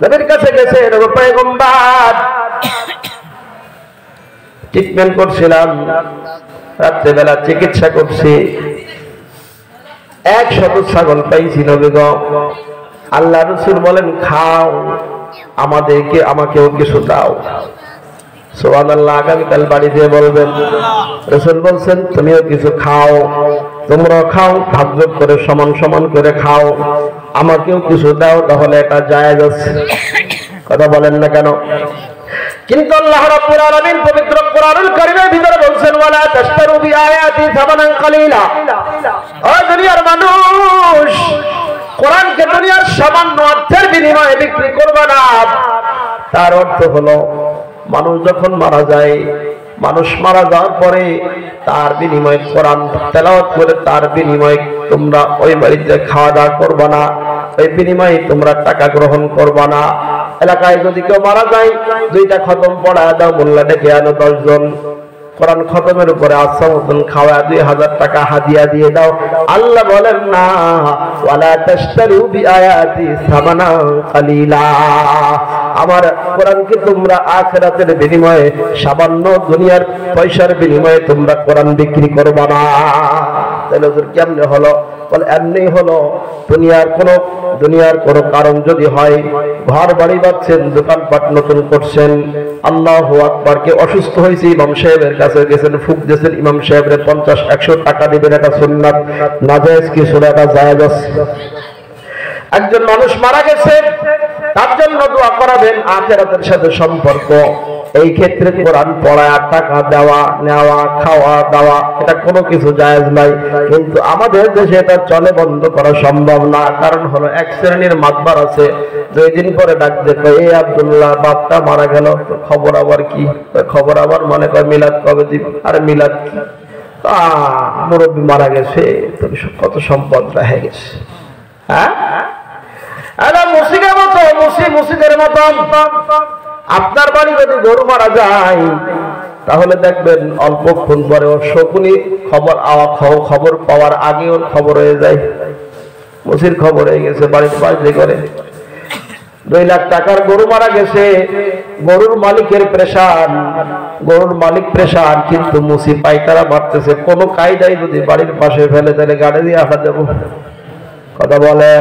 নবীর কাছে গেছে, পয়গম্বর ট্রিটমেন্ট করছিলাম, রাত্রেবেলা চিকিৎসা করছি, 100 ছাগল পাইছি নবী গো। আল্লাহ রাসূল বলেন খাও, আমাকেও কিছু দাও। সুবহানাল্লাহ। আগামীকাল বাড়ি দিয়ে বলবেন রাসূল বলছেন তুমিও কিছু খাও, তোমরাও খাও, ভাগ করে সমান সমান করে খাও, আমাকেও কিছু দাও, তাহলে এটা জায়েজ আছে। কথা বলেন না কেন? কিন্তু আল্লাহ রাব্বুল আলামিন পবিত্র কোরআনুল কারীমের ভিতরে বলছেন ওয়ালা তাশতারু বিআয়াতি সামানান কালীলা। ও দুনিয়ার মানুষ, কোরআনকে দুনিয়ার সামান্য অর্থের বিনিময়ে বিক্রি করবে না। তার অর্থ হলো মানুষ যখন মারা যায়, মানুষ মারা যাওয়ার পরে তার বিনিময়ে কোরআন তেলাওয়াত করে তার বিনিময়ে তোমরা ওই বাড়িতে খাওয়া দাওয়া করবে না, ওই বিনিময়ে তোমরা টাকা গ্রহণ করবে না। এলাকায় যদি কেউ মারা যায় 2টা খতম পড়া দাও, মোল্লা ডেকে আনো 10 জন, কোরআন খতমের উপরে আচ্ছা মতন খাওয়া 2000 টাকা হাদিয়া দিয়ে দাও। আল্লাহ বলেন না, ওয়ালা তাশতারু বিআয়াতি সামানান কালিলা, আমার কোরআনকে তোমরা আখিরাতের বিনিময়ে সামান্য দুনিয়ার পয়সার বিনিময়ে তোমরা কোরআন বিক্রি করবে না। তাহলে হুজুর কেমনে হলো? বলে এমনি হলো, দুনিয়ার কোনো কারণ যদি হয়, ঘর বাড়ি বাঁধছেন, দোকানপাট নতুন করছেন, আল্লাহু আকবার, কে অসুস্থ হয়েছে, ইমাম সাহেবের কাছে গেছেন, ফুক দিয়েছেন, ইমাম সাহেবের 50-100 টাকা দিবেন, এটা সুন্নাত, নাজায়েজ কিছু না, এটা জায়েজ আছে। একজন মানুষ মারা গেছে, তার জন্য দোয়া করাবেন, আখিরাতের সাথে সম্পর্ক। এই ক্ষেত্রে কোরআন পড়া, টাকা দেওয়া নেওয়া, খাওয়া দাওয়া, এটা কোনো কিছু জায়েজ নাই। কিন্তু আমাদের দেশে এটা চলে, বন্ধ করা সম্ভব না। কারণ হলো, এক শ্রেণীর মাতবার আছে, 2 দিন পরে ডাক দেখো, এই আব্দুল্লাহ বাপটা মারা গেল, খবর আবার কি? খবর আবার মনে করে মিলাদ কবে দিব? আরে মিলাদ কি? মুরব্বী মারা গেছে, কত সম্পদ হয়ে গেছে। হ্যাঁ, মুসিদের মতো আপনার বাড়ি যদি গরু মারা যায়, তাহলে দেখবেন অল্পক্ষণ পরে ওর শকুনি খবর পাওয়ার আগে ওর খবর হয়ে যায়, মুসির খবর হয়ে গেছে, বাড়িতে বাড়িতে করে। 2 লাখ টাকার গরু মারা গেছে, গরুর মালিকের প্রেশান, গরুর মালিক প্রেশান, কিন্তু মুসি পাইকারা মারতেছে। কোন কায়দায় যদি বাড়ির পাশে ফেলে, তাহলে গাড়ি দিয়ে আটা দেবো। কথা বলে,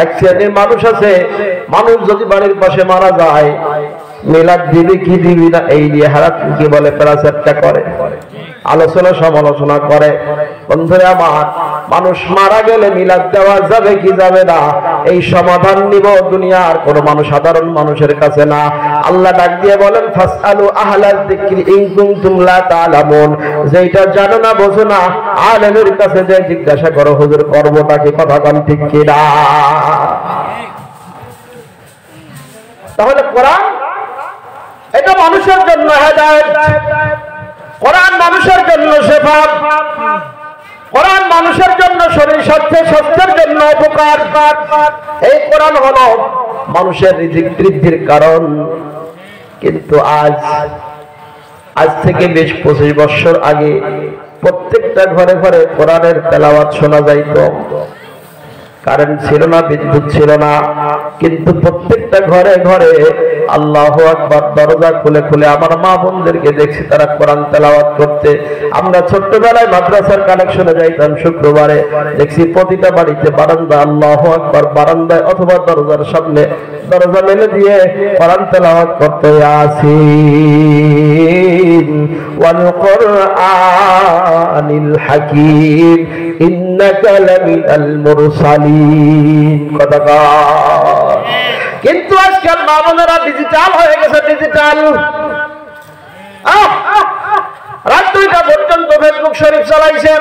এক শ্রেণীর মানুষ আছে, মানুষ যদি বাড়ির পাশে মারা যায়, মিলাদ দিবি কি দিবি না, এই দিয়ে হারাত কি বলে, প্রাচারটা করে, আলোচনা সমালোচনা করে। বন্ধুরা আমার, মানুষ মারা গেলে মিলাদ দেওয়া যাবে কি যাবে না, এই সমাধান নিব দুনিয়ার কোন মানুষ, সাধারণ মানুষের কাছে না। আল্লাহ ডাক দিয়ে বলেন, ফাসআলু আহলায যিকরি ইন কুনতুম লা তা'লামুন, যেটা জানো না বোঝো না, আলেমের কাছে যে জিজ্ঞাসা করো, হুজুর করবটা কি? কথা বল ঠিক কি না? তাহলে কোরআন এটা মানুষের জন্য হেদায়েত, কোরআন মানুষের জন্য শেফা, কোরআন মানুষের জন্য শরীর স্বাস্থ্যের জন্য উপকার। এই কোরআন হলো মানুষের রিজিক বৃদ্ধির কারণ। কিন্তু আজ থেকে 20-25 বছর আগে প্রত্যেকটা ঘরে ঘরে কোরআনের তেলাওয়াত শোনা যাইত। কারেন্ট ছিল না, বিদ্যুৎ ছিল না, কিন্তু প্রত্যেকটা ঘরে ঘরে আল্লাহু আকবার দরজা খুলে খুলে আমার মা বোনদেরকে দেখছি তারা কোরআন তেলাওয়াত করতে। আমরা ছোট্টবেলায় মাদ্রাসার কানেকশনে যাইতাম, শুক্রবারে দেখছি প্রতিটা বাড়িতে বারান্দা, আল্লাহু আকবার, বারান্দায় অথবা দরজার সামনে দরজা মেলে দিয়ে কোরআন তেলাওয়াত করতে। ইয়াসিন ওয়াল কুরআনিল হাকীম ইন্নাকা লামিনাল মুরসালিন। কিন্তু আজকাল মা বোনেরা ডিজিটাল হয়ে গেছে, ডিজিটাল। রাত 2টা পর্যন্ত ফেসবুক শরীফ চালাইছে,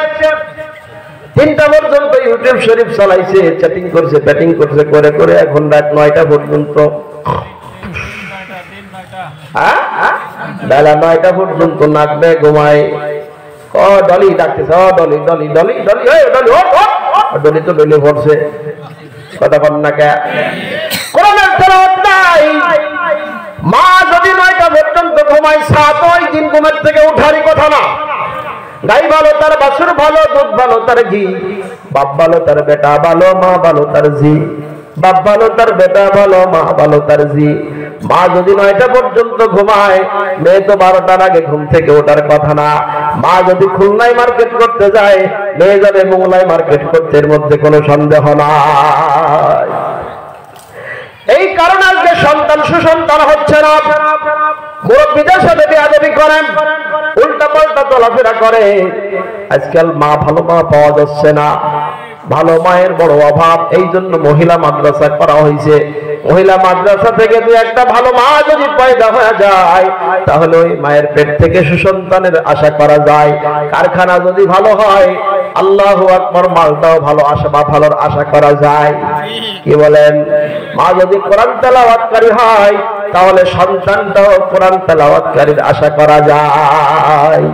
3টা পর্যন্ত ইউটিউব শরীফ চালাইছে, চ্যাটিং করছে, ব্যাটিং করছে, করে করে এখন রাত 9টা পর্যন্ত, বেলা 9টা পর্যন্ত নাচবে, ঘুমায়। ডলি ডাকতেছে, ডলি ডলি ডলি ডলি ডলি, ডলি তো ডলি পড়ছে। কথা বল না কে? কোরআনের তেলাওয়াত নাই। মা যদি 9টা পর্যন্ত ঘুমায়, 7 দিন ঘুমের থেকে উঠারই কথা না। গাই ভালো, তার বাছুর ভালো, দুধ ভালো, তার ঘি, বাপ ভালো, তার বেটা ভালো, মা ভালো, তার জি, বাপ ভালো, তার বেটা ভালো, মা ভালো, তার জি। মা যদি 9টা পর্যন্ত ঘুমায়, মেয়ে তো 12টার আগে ঘুম থেকে ওঠার কথা না। মা যদি খুলনায় মার্কেট করতে যায়, মেয়ে যাবে মোংলায় মার্কেট করতে, এর মধ্যে কোনো সন্দেহ নাই। এই কারণে আজকে সন্তান সুসন্তান হচ্ছে না। মুরব্বীদের সাথে বেয়াদবি করেন, উল্টা পাল্টা চলাফেরা করে। আজকাল মা ভালো মা পাওয়া যাচ্ছে না, ভালো মায়ের বড় অভাব। এই জন্য মহিলা মাদ্রাসা করা হয়েছে। মহিলা মাদ্রাসা থেকে 2-1টা ভালো মা যদি পয়দা হয়ে যায়, তাহলে ওই মায়ের পেট থেকে সুসন্তানের আশা করা যায়। কারখানা যদি ভালো হয়, আল্লাহু আকবার, মালটাও ভালো আশা বা ভালোর আশা করা যায়। কি বলেন? মা যদি কোরআন তেলাওয়াতকারী হয়, তাহলে সন্তানটাও কোরআন তেলাওয়াতকারীর আশা করা যায়।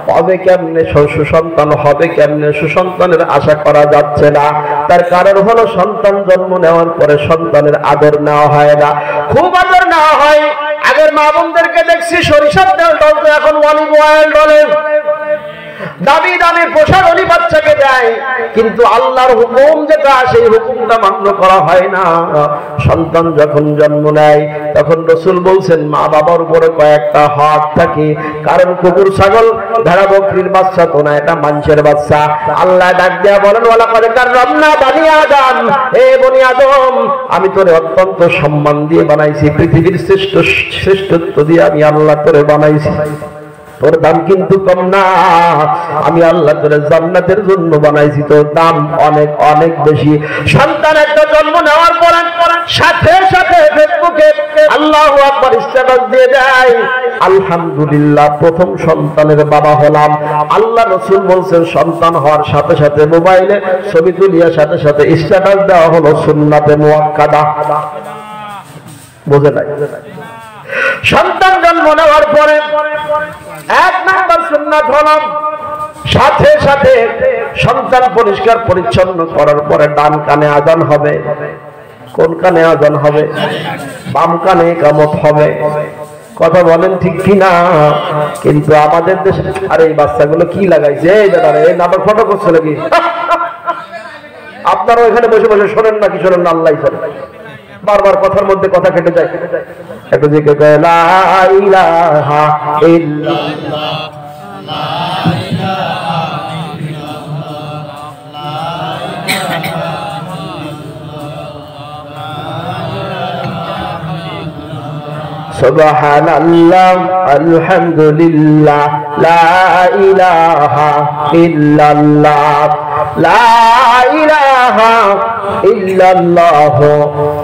হবে কেমনে সুসন্তান হবে, কেমনে সুসন্তানের আশা করা যাচ্ছে না। তার কারণ হলো সন্তান জন্ম নেওয়ার পরে সন্তানের আদর নেওয়া হয় না, খুব আদর নেওয়া হয়। আগের মা বোনদেরকে দেখছি সরিষার তেল ডলতো, এখন অলিভ অয়েল ডলে। দামি দামি পোশাক অলি বাচ্চাকে দেয়, কিন্তু আল্লাহর হুকুম যেটা সেই হুকুমটা মান্য করা হয় না। সন্তান যখন জন্ম নেয় তখন রাসূল বলছেন মা বাবার উপরে কয়েকটা হক থাকে, কারণ কুকুর ছাগল ভেড়া বকরির বাচ্চা তো না, এটা মানুষের বাচ্চা। আল্লাহ ডাক দেয়া বলেন ওয়ালাকাদ কাররামনা বানি আদম, হে বনি আদম আমি তোরে অত্যন্ত সম্মান দিয়ে বানাইছি, পৃথিবীর শ্রেষ্ঠত্ব দিয়ে আমি আল্লাহ তোরে বানাইছি, তোর দাম কিন্তু কম না, আমি আল্লাহ তোরে জান্নাতের জন্য বানাইছি, তোর দাম অনেক অনেক বেশি। সন্তান একটা জন্ম নেওয়ার পরে সাথে সাথে ফেসবুকে আল্লাহু আকবার স্ট্যাটাস দিয়ে দেয় আলহামদুলিল্লাহ প্রথম সন্তানের বাবা হলাম। আল্লাহ রাসূল বলছেন সন্তান হওয়ার সাথে সাথে মোবাইলে ছবি তুলিয়া সাথে সাথে স্ট্যাটাস দেওয়া হলো সুন্নাতে মুআক্কাদা। বোঝে নাই? সন্তান জন্ম নেওয়ার পরে এক নাম্বার সুন্নাত হলো সাথে সাথে সন্তান পরিষ্কার পরিচ্ছন্ন করার পরে ডান কানে আযান হবে। কোন কানে আযান হবে? বাম কানে ইকামত হবে। কথা বলেন ঠিক কিনা? কিন্তু আমাদের দেশে আরে এই বাচ্চাগুলো কি লাগাইছে, এই দাদা এই নাটক ফটো করছে নাকি? আপনারা ওইখানে বসে বসে শোনেন নাকি শোনেন না? আল্লাহই জানে। বারবার কথার মধ্যে কথা কেটে যায়। একটু জিজ্ঞেস করে লা ইলাহা ইল্লাল্লাহ, লা ইলাহা ইল্লাল্লাহ, সুবহানাল্লাহ আলহামদুলিল্লাহ, লা ইলাহা ইল্লাল্লাহ, লা ইলাহা ইল্লাল্লাহ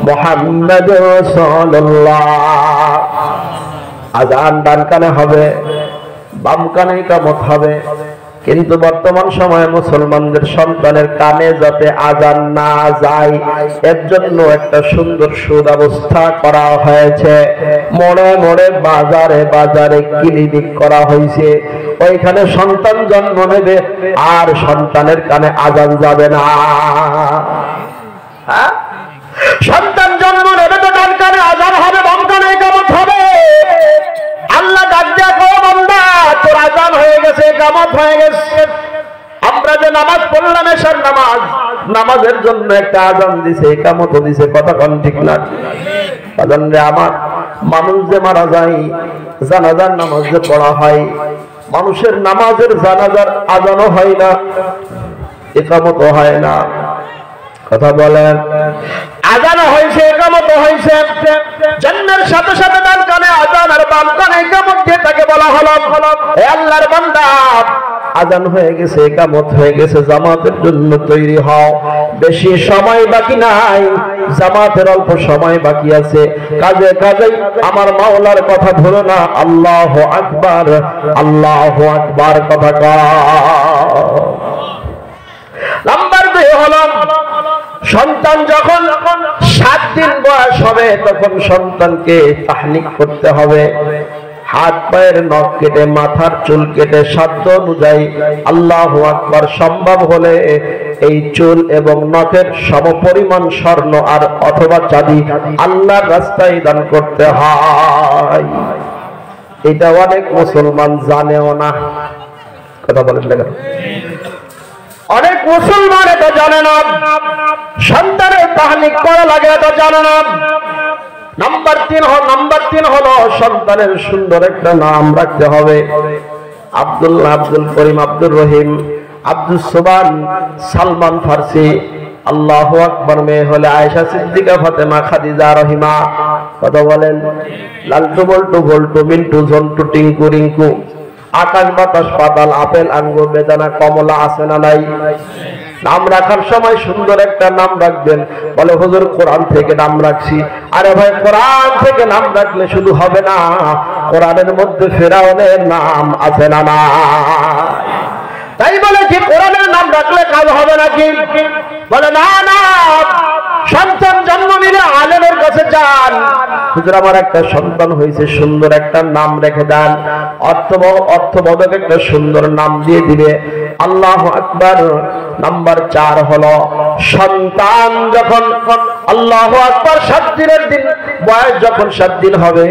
মুহাম্মাদুর রাসূলুল্লাহ। আযান ডান কানে হবে, বাম কানে ইকামত হবে। কিন্তু বর্তমান সময়ে মুসলমানদের সন্তানের কানে যাতে আযান না যায় এর জন্য একটা সুন্দর সুব্যবস্থা করা হয়েছে। মোড়ে মোড়ে বাজারে বাজারে ক্লিনিক করা হয়েছে, ওইখানে সন্তান জন্ম নেবে আর সন্তানের কানে আযান যাবে না। সন্তান জন্ম নেবে তো ডান কানে আযান হবে, বাম কানে ইকামত হবে। আল্লাহ ডাক দেয়া কো বান্দা তোর আযান হয়ে গেছে, ইকামত হয়ে গেছে। আমরা যে নামাজ পড়লাম এশার নামাজ, নামাজের জন্য একটা আযান দিছে, ইকামত দিছে। কথা কোন ঠিক না? আযান রে আমার মানুষ যে মারা যায়, জানাজার নামাজ যে পড়া হয়, মানুষের নামাজের জানাজার আযানও হয় না, ইকামত হয় না। কথা বলেন? আযান হয়েছে, ইকামত হয়েছে। জান্নাতের সাথে সাথে ডান কানে আযান আর বাম কানে ইকামত দিয়ে তাকে বলা হলো হে আল্লাহর বান্দা আযান হয়ে গেছে, ইকামত হয়ে গেছে, জামাতের জন্য তৈরি হও। বেশি সময় বাকি নাই, জামাতের অল্প সময় বাকি আছে। কাজে কাজে আমার মাওলার কথা ভুলো না। আল্লাহু আকবার, আল্লাহু আকবার কথা কও। নাম্বার 2 হলো সন্তান যখন 7 দিন বয়স হবে তখন সন্তানকে তাহনিক করতে হবে। হাত পায়ের নখ কেটে মাথার চুল কেটে সাধ্য অনুযায়ী আল্লাহু আকবার, সম্ভব হলে এই চুল এবং নখের সমপরিমাণ স্বর্ণ আর অথবা চাঁদি আল্লাহর রাস্তায় দান করতে হয়। এটা অনেক মুসলমান জানেও না। কথা বলেন না কেন? অনেক মুসলমান এটা জানে না, সন্তানের তাহনিক করা লাগে এটা জানে না। নাম্বার 3 হলো সন্তানের সুন্দর একটা নাম রাখতে হবে। আব্দুল্লাহ, আব্দুল করিম, আব্দুর রহিম, আব্দুল সুবান, সালমান ফার্সি। আল্লাহু আকবার মেয়ে হলে আয়েশা সিদ্দিকা, ফাতেমা, খাদিজা, রহিমা। কথা বলেন? লালটু, বল্টু, ভল্টু, মিন্টু, ঝন্টু, টিঙ্কু, রিঙ্কু। আকাশ বাতাস পাতাল, আপেল, আঙ্গুর, বেদানা, কমলা আছে না নাই? নাম রাখার সময় সুন্দর একটা নাম রাখবেন। বলে হুজুর কোরআন থেকে নাম রাখছি। আরে ভাই কোরআন থেকে নাম রাখলে শুধু হবে না, কোরআনের মধ্যে ফেরাউনের নাম আছে না না? তাই বলে কি কোরআনের নাম রাখলে কাজ হবে নাকি? বলে না না, সন্তান জন্ম নিলে আলেমের কাছে যান, হুজুর আমার একটা সন্তান হয়েছে, সুন্দর একটা নাম রেখে দেন, অর্থবোধক একটা সুন্দর নাম দিয়ে দিবে। আল্লাহু আকবার। নাম্বার 4 হলো সন্তান যখন আল্লাহু আকবার 7 দিনের দিন বয়স যখন 7 দিন হবে,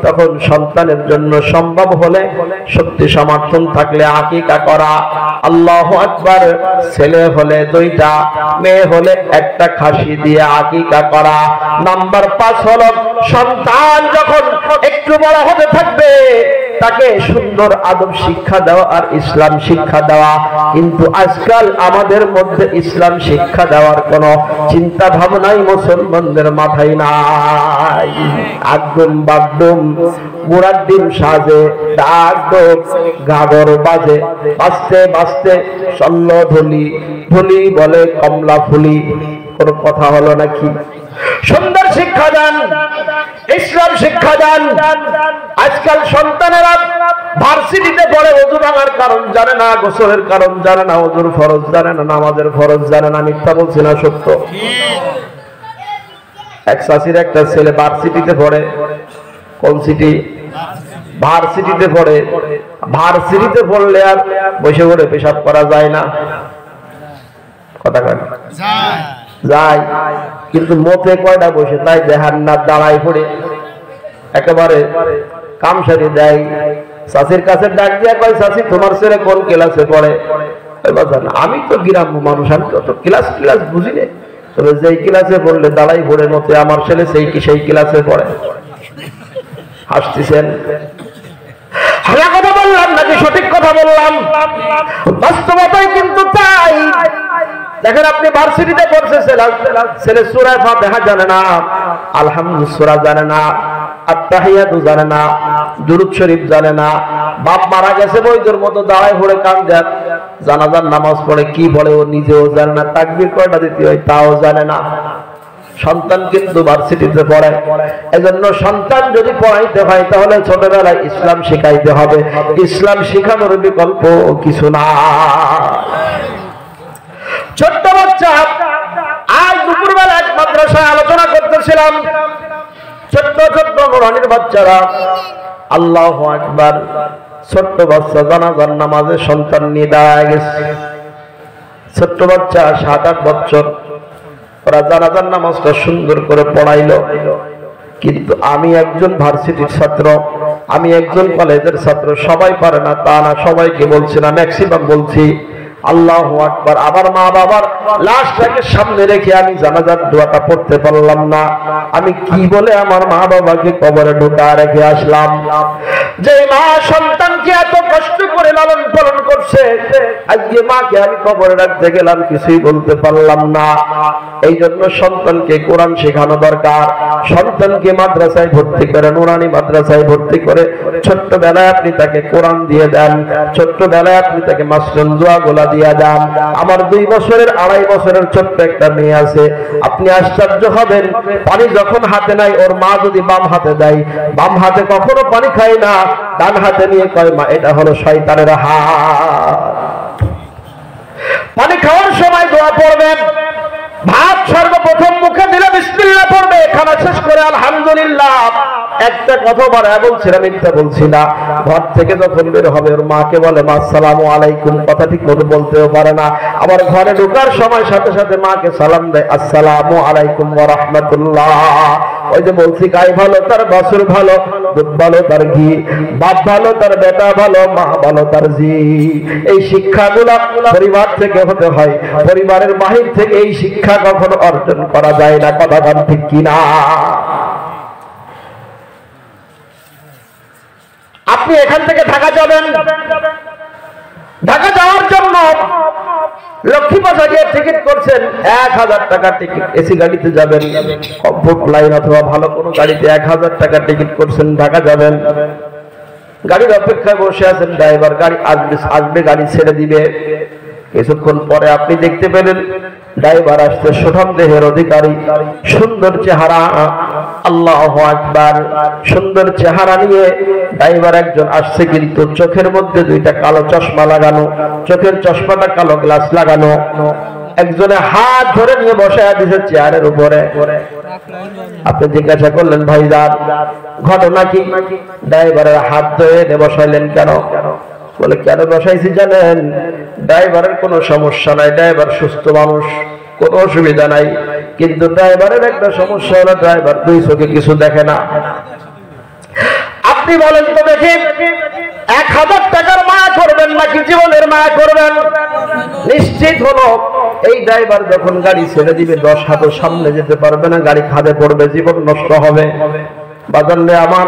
তখন সন্তানের জন্য সম্ভব হলে, শক্তি সমর্থন থাকলে আকিকা করা। আল্লাহু আকবার। ছেলে হলে 2টা, মেয়ে হলে 1টা খাসি দিয়ে আকিকা করা। নাম্বার 5 হলো সন্তান যখন একটু বড় হতে থাকবে, তাকে সুন্দর আদব শিক্ষা দেওয়া আর ইসলাম শিক্ষা দেওয়া। কিন্তু আজকাল আমাদের মধ্যে ইসলাম শিক্ষা দেওয়ার কোন চিন্তা ভাবনাই মুসলমানদের মাথায় নাই। একদম বাগদম মুরাদ দিন সাজে, ডাকডোক গাগর বাজে, বাজতে বাজতে সল্ল ধুলি, ধুলি বলে কমলা ফুলি। কোন কথা হলো নাকি? সুন্দর শিক্ষা দেন, ইসলাম শিক্ষা দেন। আজকাল সন্তানেরা ভার্সিটিতে পড়ে, ওযু ভাঙার কারণ জানে না, গোসলের কারণ জানে না, ওযুর ফরজ জানে না, নামাজের ফরজ জানে না। মিথ্যা বলছি না সত্য? এক চাচির একটা ছেলে ভার্সিটিতে পড়ে। কোন সিটি? ভার্সিটিতে পড়ে। ভার্সিটিতে পড়লে আর বসে পড়ে পেশাব করা যায় না? কথা কয় যায়, কিন্তু মতে কয়টা বসে, তাই দেখার না, দাঁড়াই পড়ে একেবারে কামসারি দেয়। চাষির কাছে ডাক দিয়া কয়, চাষি তোমার ছেলে কোন ক্লাসে পড়ে? আমি তো গ্রাম্য মানুষ, আমি তো ক্লাস বুঝি না, তবে যেই ক্লাসে পড়লে দাঁড়াই পড়ে মতে, আমার ছেলে সেই ক্লাসে পড়ে। হাসতেছেন? হালা কথা বললাম নাকি সঠিক কথা বললাম? বাস্তবতাই কিন্তু তাই। দেখেন, আপনি ভার্সিটিতে পড়ছে, ছেলে সূরা ফাতিহা জানে না, আলহামদুলিল্লাহ সূরা জানে না, আত্তাহিয়াতু জানে না, দুরূদ শরীফ জানে না। বাপ মারা গেছে বৈধর মতো দাঁড়ায় পড়ে কান্দে, জানাজার নামাজ পড়ে কি বলে ও নিজেও জানে না, তাকবীর কয়টা দিতে হয় তাও জানে না। সন্তান কিন্তু ভার্সিটিতে পড়ে। এজন্য সন্তান যদি পড়াইতে হয় তাহলে ছোটবেলায় ইসলাম শিখাইতে হবে। ইসলাম শিখানোর বিকল্প কিছু না। ছোট্ট বাচ্চা, আজ দুপুরবেলা এক মাদ্রাসায় আলোচনা করতেছিলাম, ছোট্ট ছোট্ট নুরানির বাচ্চারা, আল্লাহু আকবার, ছোট্ট বাচ্চা জানাজার নামাজে সন্তান নিয়ে দাঁড়ায় গেছে। ছোট্ট বাচ্চা 7-8 বছর, ওরা জানাজার নামাজটা সুন্দর করে পড়াইলো। কিন্তু আমি একজন ভার্সিটির ছাত্র, আমি একজন কলেজের ছাত্র, সবাই পারে না তা না, সবাইকে বলছি না, ম্যাক্সিমাম বলছি। আল্লাহু আকবার। আবার মা বাবার লাশটাকে সামনে রেখে আমি জানাজার দোয়াটা পড়তে পারলাম না। আমি কি বলে আমার মা বাবাকে কবরে ঢোকা রেখে আসলাম? যে মা সন্তানকে এত কষ্ট করে লালন পালন করছে, আজকে মাকে আমি কবরে রাখতে গেলাম, কিছুই বলতে পারলাম না। এই জন্য সন্তানকে কোরআন শেখানো দরকার। সন্তানকে মাদ্রাসায় ভর্তি করে, নুরানি মাদ্রাসায় ভর্তি করে ছোট্টবেলায় আপনি তাকে কোরআন দিয়ে দেন, ছোট্টবেলায় আপনি তাকে মাসরুম দোয়াগুলা দিয়া দেন। আমার 2 বছরের 2.5 বছরের ছোট্ট একটা মেয়ে আছে, আপনি আশ্চর্য হবেন, পানি যখন হাতে নাই, ওর মা যদি বাম হাতে দেয়, বাম হাতে কখনো পানি খায় না, ডান হাতে নিয়ে কয়, মা এটা হলো শয়তানের হাত। পানি খাওয়ার সময় দোয়া পড়বেন, ভাত সর্বপ্রথম মুখে দিলে বিসমিল্লাহ পড়বে, খানা শেষ করে আলহামদুলিল্লাহ। একটা কথা বাড়ায় বলছিলাম, মিথ্যা বলছি না। ঘর থেকে যখন বের হবে ওর মাকে বলে মা আসসালামু আলাইকুম, কথা ঠিক মতো বলতেও পারে না। আবার ঘরে ঢোকার সময় সাথে সাথে মাকে সালাম দেয়, আসসালামু আলাইকুম ওয়া রাহমাতুল্লাহ। ওই যে বলছি, গাই ভালো তার বাছুর ভালো, দুধ ভালো তার ঘি, বাপ ভালো তার বেটা ভালো, মা ভালো তার জি। এই শিক্ষাগুলো পরিবার থেকে হতে হয়, পরিবারের বাহির থেকে এই শিক্ষা কখনো অর্জন করা যায় না। কথা বল ঠিক কিনা? আপনি এখান থেকে ঢাকা যাবেন, ঢাকা যাওয়ার জন্য লক্ষ্মীবাজারে টিকিট করছেন 1000 টাকা টিকিট, এসি গাড়িতে যাবেন, কমফোর্ট লাইন অথবা ভালো কোনো গাড়িতে 1000 টাকা টিকিট করছেন, ঢাকা যাবেন। গাড়ির অপেক্ষায় বসে আছেন, ড্রাইভার গাড়ি আসবে, গাড়ি ছেড়ে দিবে। কিছুক্ষণ পরে আপনি দেখতে পেলেন ড্রাইভার আসছে, সুঠাম দেহের অধিকারী, সুন্দর চেহারা। আল্লাহু আকবার। সুন্দর চেহারা নিয়ে ড্রাইভার একজন আসছে, কিন্তু চোখের মধ্যে 2টা কালো চশমা লাগানো, চোখের চশমাটা কালো গ্লাস লাগানো। একজনে হাত ধরে নিয়ে বসায় দিয়েছে চেয়ারের উপরে। আপনি জিজ্ঞাসা করলেন ভাইজান ঘটনা কি? ড্রাইভারের হাত ধরে বসাইলেন কেন? বলে কেন বসাইছি জানেন? ড্রাইভারের কোনো সমস্যা নাই, ড্রাইভার সুস্থ মানুষ, কোনো অসুবিধা নাই, কিন্তু ড্রাইভারের একটা সমস্যা হলো ড্রাইভার দুই চোখে কিছু দেখে না। আপনি বলেন তো দেখি 1000 টাকার মায়া করবেন নাকি জীবনের মায়া করবেন? নিশ্চিত হলো এই ড্রাইভার যখন গাড়ি ছেড়ে দিবে 10 হাতও সামনে যেতে পারবে না, গাড়ি খাদে পড়বে, জীবন নষ্ট হবে। বাজারে আমার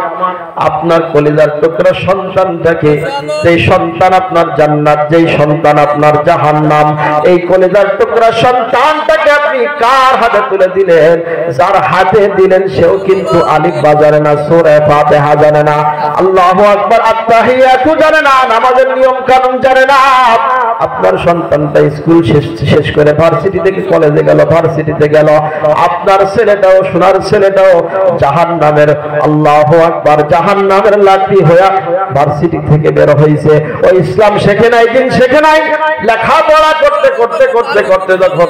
আপনার কলিজার টুকরা সন্তানটাকে, যেই সন্তান আপনার জান্নাত, যেই সন্তান আপনার জাহান্নাম, এই কলিজার টুকরা সন্তানটাকে আপনি কার হাতে তুলে দিলেন? যার হাতে দিলেন সেও কিন্তু আলিফ বাজারে না, সূরা ফাতিহা জানে না, আল্লাহু আকবার আত্তাহিয়াতু জানে না, নামাজের নিয়ম কানুন জানে না। আপনার সন্তানটা স্কুল শেষ করে ভার্সিটি থেকে কলেজে গেল, ভার্সিটিতে গেল, আপনার ছেলেটাও সোনার ছেলেটাও জাহান্নামের, আল্লাহু আকবার, জাহান্নামের লাঠি হয়ে ভার্সিটি থেকে বের হয়েছে। ওই ইসলাম শেখে নাই, দিন শেখে নাই, লেখাপড়া করতে করতে করতে করতে যখন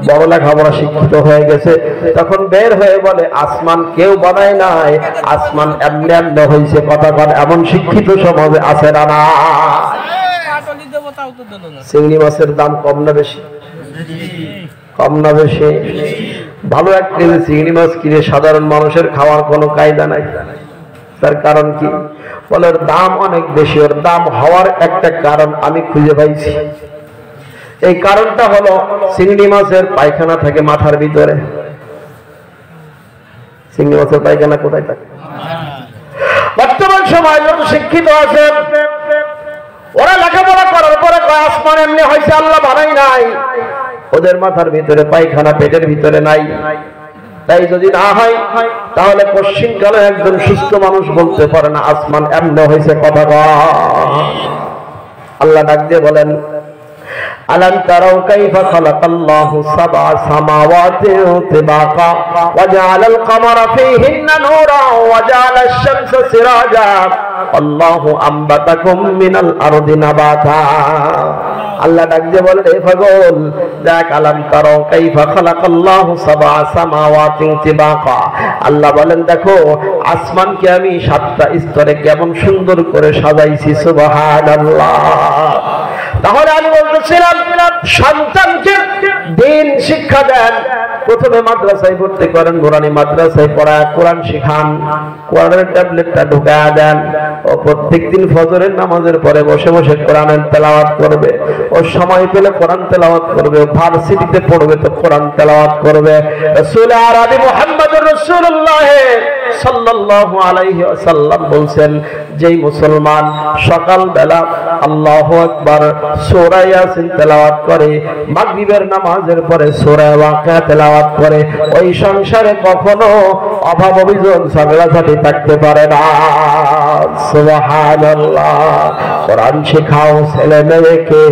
বড় লেখাপড়া শিক্ষিত হয়ে গেছে তখন বের হয়ে বলে আসমান কেউ বানায় নাই, আসমান এমনি এমনি হয়েছে। কথা বল, এমন শিক্ষিত সমাজে আছে না? না। চিংড়ি মাছের দাম কম না বেশি? কম না বেশি? ভালো এক কেজি চিংড়ি মাছ কিনে সাধারণ মানুষের খাওয়ার কোনো কায়দা নাই। তার কারণ কি? বলে ওর দাম অনেক বেশি। ওর দাম হওয়ার একটা কারণ আমি খুঁজে পাইছি। এই কারণটা হলো চিংড়ি মাছের পায়খানা থাকে মাথার ভিতরে। চিংড়ি মাছের পায়খানা কোথায় থাকে? বর্তমান সময় যত শিক্ষিত আছে ওরা লেখাপড়া করার পরে আসমান এমনি হয়েছে, আল্লাহ বানাই নাই। ওদের মাথার ভিতরে পায়খানা পেটের ভিতরে নাই। তাই যদি না হয় তাহলে পশ্চিমকালে একজন সুস্থ মানুষ বলতে পারে না আসমান এমনি হয়েছে। কথা আল্লাহ ডাক দিয়ে বলেন ألم تروا كيف خلق الله 7 سماوات طباقا وجعل القمر فيهن نورا وجعل الشمس سراجا والله أنبتكم من الأرض نباتا। আল্লাহ ডাক দিয়ে বলেন হে পাগল দেখ, আলাম তারাও কাইফা খালাকাল্লাহু 7 সামাওয়াতিন তিবাকা। আল্লাহ বলেন দেখো আসমানকে আমি 7টা স্তরে কেমন সুন্দর করে সাজাইছি। সুবহানাল্লাহ। তাহলে আমি বলতেছিলাম সন্তানকে দিন শিক্ষা দেন, প্রথমে মাদ্রাসায় ভর্তি করেন, নুরানি মাদ্রাসায় পড়ায় কোরআন শিখান, কোরআনের ট্যাবলেটটা ঢুকায়া দেন। ও প্রত্যেকদিন ফজরের নামাজের পরে বসে বসে কোরআনের তেলাওয়াত করবে। ও সময় পেলে কোরআন তেলাওয়াত করবে। ভার্সিটিতে পড়বে তো কোরআন তেলাওয়াত করবে। রাসূল আরবি মুহাম্মদুর রাসূলুল্লাহ সাল্লাল্লাহু আলাইহি ওয়াসাল্লাম বলছেন যেই মুসলমান সকালবেলা আল্লাহু আকবার সূরা ইয়াসিন তেলাওয়াত করে, মাগরিবের নামাজের পরে সূরা ওয়াকিয়া তেলাওয়াত করে, ওই সংসারে কখনো অভাব অভিযোগ ঝগড়াঝাটি থাকতে পারে না। সুবহানাল্লাহ। কোরআন শেখাও ছেলে মেয়েকে,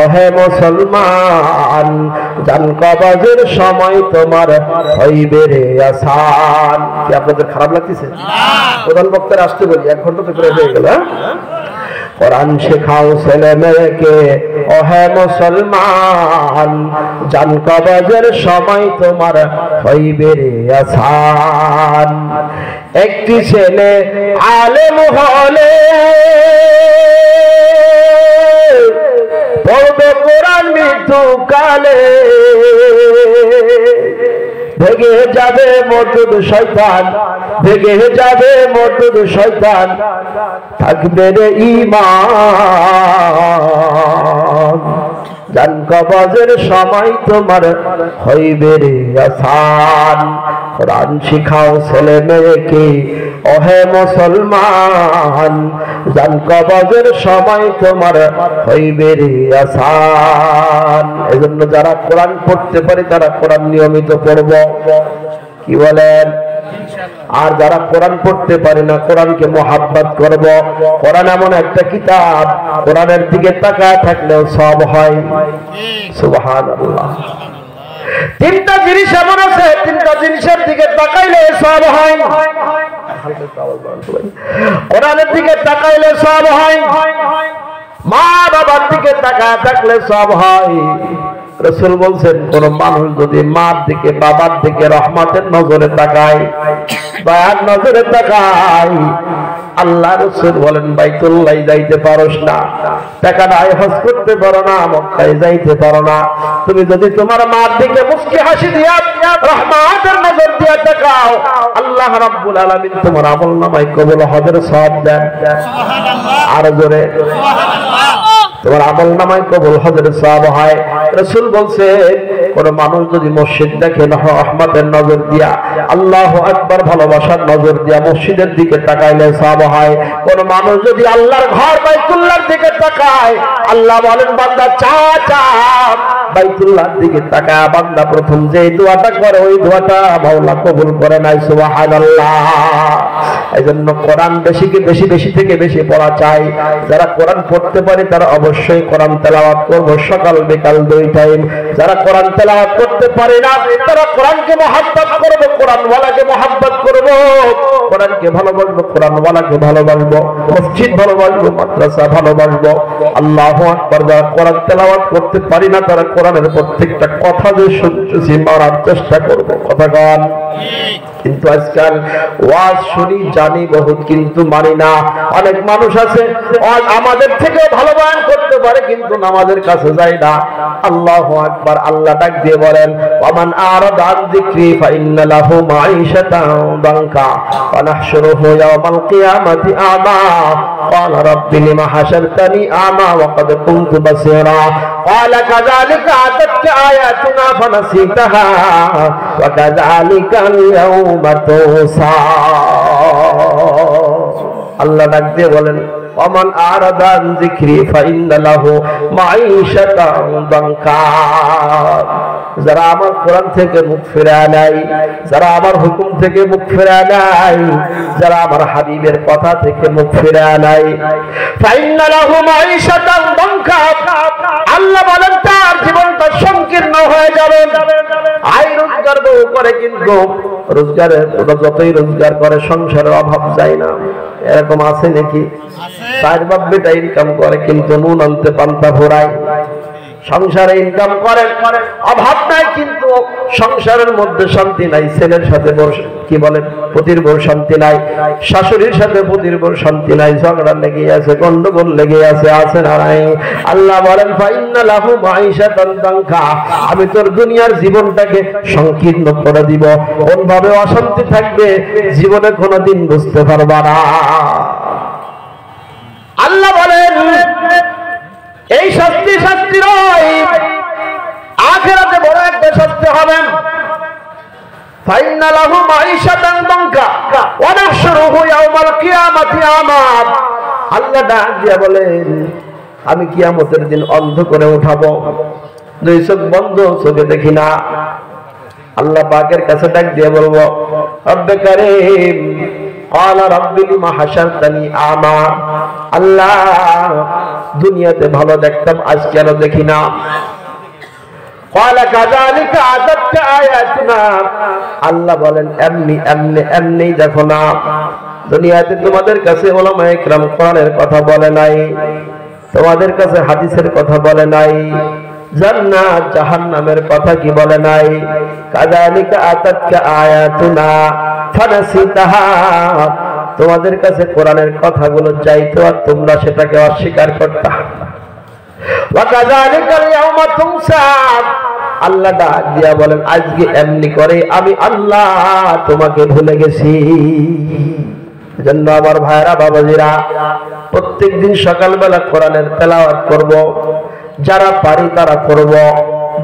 ওহে মুসলমান, জান কবজের সময় তোমার হইবে রে আসান। কি আপনাদের খারাপ লাগতেছে? প্রধান বক্তার আসতে বলি 1 ঘন্টা তো হয়ে গেল। কোরআন শেখাও ছেলে মেয়েকে, ওহে মুসলমান, জান কবজের সময় তোমার হইবে রে আসান। একটি ছেলে আলেম হলে পড়বে কোরআন মৃত্যুকালে, ভেঙে যাবে মরদুদ শয়তান, ভেঙে যাবে মরদুদ শয়তান, থাকবে রে ঈমান। জান কবজের সময় তোমার হইবে রে আসান। কোরআন শিখাও ছেলে মেয়েকে, ওহে মুসলমান, জান কবজের সময় তোমার হইবে রে আসান। এজন্য যারা কোরআন পড়তে পারে তারা কোরআন নিয়মিত পড়ব। কি বলেন? আর যারা কোরআন পড়তে পারে না কোরআনকে মোহাব্বত করব। কোরআন এমন একটা কিতাব, কোরআনের দিকে তাকায় থাকলেও সব হয়। সুবহানাল্লাহ। 3টা জিনিস এমন আছে, 3টা জিনিসের দিকে তাকাইলে সব হয়। কোরআনের দিকে তাকাইলে সব হয়, মা বাবার দিকে তাকায় থাকলে সব হয়, রাসূল বলছেন কোন মানুষ যদি মার দিকে বাবার দিকে রহমতের নজরে তাকায়, দয়ার নজরে তাকায়, আল্লাহ রাসূল বলেন বাইতুল্লাহ যাইতে পারোস না, টাকা নাই হজ করতে পারো না, মক্কায় যাইতে পারো না, তুমি যদি তোমার মার দিকে মুস্কি হাসি দিয়া রহমতের নজর দিয়া তাকাও, আল্লাহ রাব্বুল আলামিন তোমার আমলনামায় কবুল হজের সওয়াব দেন। সুবহানাল্লাহ, আর জোরে সুবহানাল্লাহ। তোমার আমলনামায় কবুল হজের সওয়াব হয়। রাসূল বলছে কোন মানুষ যদি মসজিদ দেখে রহমতের নজর দিয়া, আল্লাহু আকবার ভালোবাসার নজর দিয়া মসজিদের দিকে তাকাইলে সওয়াব হয়। কোন মানুষ যদি আল্লাহর ঘর বাইতুল্লাহর দিকে তাকায়, আল্লাহ বলেন বান্দা চা চা, বাইতুল্লাহর দিকে তাকায় বান্দা প্রথম যে দোয়াটা করে ওই দোয়াটা মাওলা কবুল করে নাই। সুবহানাল্লাহ। এইজন্য কোরআন বেশি থেকে বেশি পড়া চাই। যারা কোরআন পড়তে পারে তারা অবশ্যই কোরআন তেলাওয়াত করব সকাল বিকাল 2 টাইম। যারা কোরআন তেলাওয়াত করতে পারে না তারা কোরআনকে মহব্বত করব, কোরআনওয়ালাকে মহব্বত করব, কোরআনকে ভালোবাসবো, কোরআনওয়ালাকে ভালোবাসবো, মসজিদ ভালোবাসবো, মাদ্রাসা ভালোবাসবো। আল্লাহু আকবার। যারা কোরআন তেলাওয়াত করতে পারি না তারা কোরআনের প্রত্যেকটা কথা যে শুনতেছি মারার চেষ্টা করব। কথা কন। কিন্তু আজকাল ওয়াজ শুনি জানি বহুত কিন্তু মানি না। অনেক মানুষ আছে আমাদের থেকে ভালো বয়ান করতে পারে কিন্তু নামাজের কাছে যায় না। আল্লাহু আকবার। আল্লাহ ডাক দিয়ে বলেন ওয়ামান আরাদা আন যিকরি ফাইন্না লাহু মাঈশাতান দানকা ওয়া নাহশুরুহু ইয়াওমাল কিয়ামাতি আমা ক্বালা রাব্বি লিমা হাশারতানি আমা ওয়া ক্বাদ কুনতু বাসীরা ক্বালা কাযালিকা আতাতকা আয়াতুনা ফানাসিতাহা ওয়া কাযালিকা ইয়াউমা তুসা। আল্লাহ ডাক দিয়ে বলেন ওমান আরাদা আন যিকরি ফাইন্না লাহু মাঈশাতান দানকা। যারা আমার কোরআন থেকে মুখ ফিরায় নাই, যারা আমার হুকুম থেকে মুখ ফিরায় নাই, যারা আমার হাবিবের কথা থেকে মুখ ফিরায় নাই, ফাইন্না লাহু মাঈশাতান দানকা, আল্লাহ বলেন তার জীবনটা সংকীর্ণ হয়ে যাবে। আয় রোজগার বহু করে কিন্তু রোজগারের যতই রোজগার করে সংসারের অভাব যায় না। এরকম আছে নাকি? চার বাপ বেটা ইনকাম করে কিন্তু নুন আনতে পান্তা ভরায়। সংসারে ইনকাম করে অভাব নাই কিন্তু সংসারের মধ্যে শান্তি নাই। ছেলের সাথে কি বলে পতির বউ শান্তি নাই, শাশুড়ির সাথে পতির বউ শান্তি নাই, ঝগড়া লেগে আছে, গন্ডগোল লেগে আছে, আছে না নাই? আল্লাহ বলেন ফাইন্না লাহু মাঈশাতান দানকা, আমি তোর দুনিয়ার জীবনটাকে সংকীর্ণ করে দিব। কোন ভাবে অশান্তি থাকবে জীবনে কোনোদিন বুঝতে পারবা না। আল্লাহ বলেন এই শাস্তি নয়, আখিরাতে বড় একটা শাস্তি হবে। ফাইন্না লাহু মাঈশাতান দানকা ওয়া নাহশুরুহু ইয়াওমাল কিয়ামাতি আমা। আল্লাহ ডাক দিয়ে বলেন আমি কিয়ামতের দিন অন্ধ করে উঠাবো, দুই চোখ বন্ধ, চোখে দেখি না। আল্লাহ পাকের কাছে ডাক দিয়ে বলবো রব্বে কারীম ক্বালা রাব্বি লিমা হাশারতানি আমা। আল্লাহ দুনিয়াতে ভালো দেখতাম আজ কেন দেখি না? ক্বালা কাযালিকা আতাতকা আয়াতুনা। আল্লাহ বলেন এমনি দেখো না। দুনিয়াতে তোমাদের কাছে উলামায়ে কিরাম কোরআনের কথা বলে নাই, তোমাদের কাছে হাদিসের কথা বলে নাই, জান্নাত জাহান্নামের কথা কি বলে নাই? কাযালিকা আতাতকা আয়াতুনা ফানাসিতাহা। তোমাদের কাছে কোরআনের কথাগুলো চাইতো আর তোমরা সেটাকে অস্বীকার করতে। ওয়া কাযালিকাল ইয়াওমা তুনসা। আল্লাহ ডাক দিয়া বলেন আজকে এমনি করে আমি আল্লাহ তোমাকে ভুলে গেছি। এজন্য আমার ভাইরা বাবাজিরা প্রত্যেকদিন সকালবেলা কোরআনের তেলাওয়াত করব। যারা পারি তারা করব,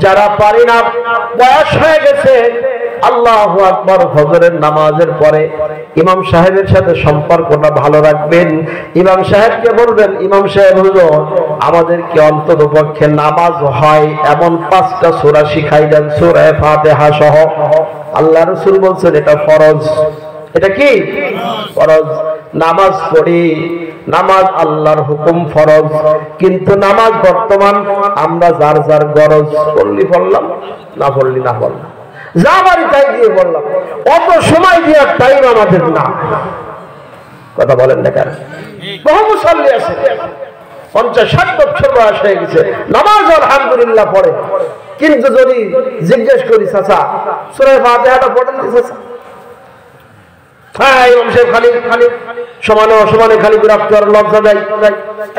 যারা পারি না বয়স হয়ে গেছে আল্লাহু আকবার ফজরের নামাজের পরে ইমাম সাহেবের সাথে সম্পর্কটা ভালো রাখবেন। ইমাম সাহেবকে বলবেন ইমাম সাহেব হুজুর আমাদেরকে অন্ততপক্ষে নামাজ হয় এমন 5টা সূরা শিখাই দেন, সূরা ফাতিহা সহ। আল্লাহ রাসূল বলছেন এটা ফরজ। এটা কি ফরজ? নামাজ পড়ি, নামাজ আল্লাহর হুকুম ফরজ, কিন্তু নামাজ বর্তমান আমরা যার যার গরজ পড়লি পড়লাম, না পড়লি না পড়লাম, যা বাড়ি তাই দিয়ে বললাম। অত সময় দেওয়ার টাইম আমাদের না। কথা বলেন না কেন? বহু মুসল্লি আছে 50-60 বছর বয়স হয়ে গেছে, নামাজ আলহামদুলিল্লাহ পড়ে, কিন্তু যদি জিজ্ঞেস করি চাচা সূরা ফাতিহাটা পড়েন চাচা, হ্যাঁ ইমাম সাহেব খালি খালি সমানে অসমানে খালি বিরক্ত আর লজ্জা দেয়,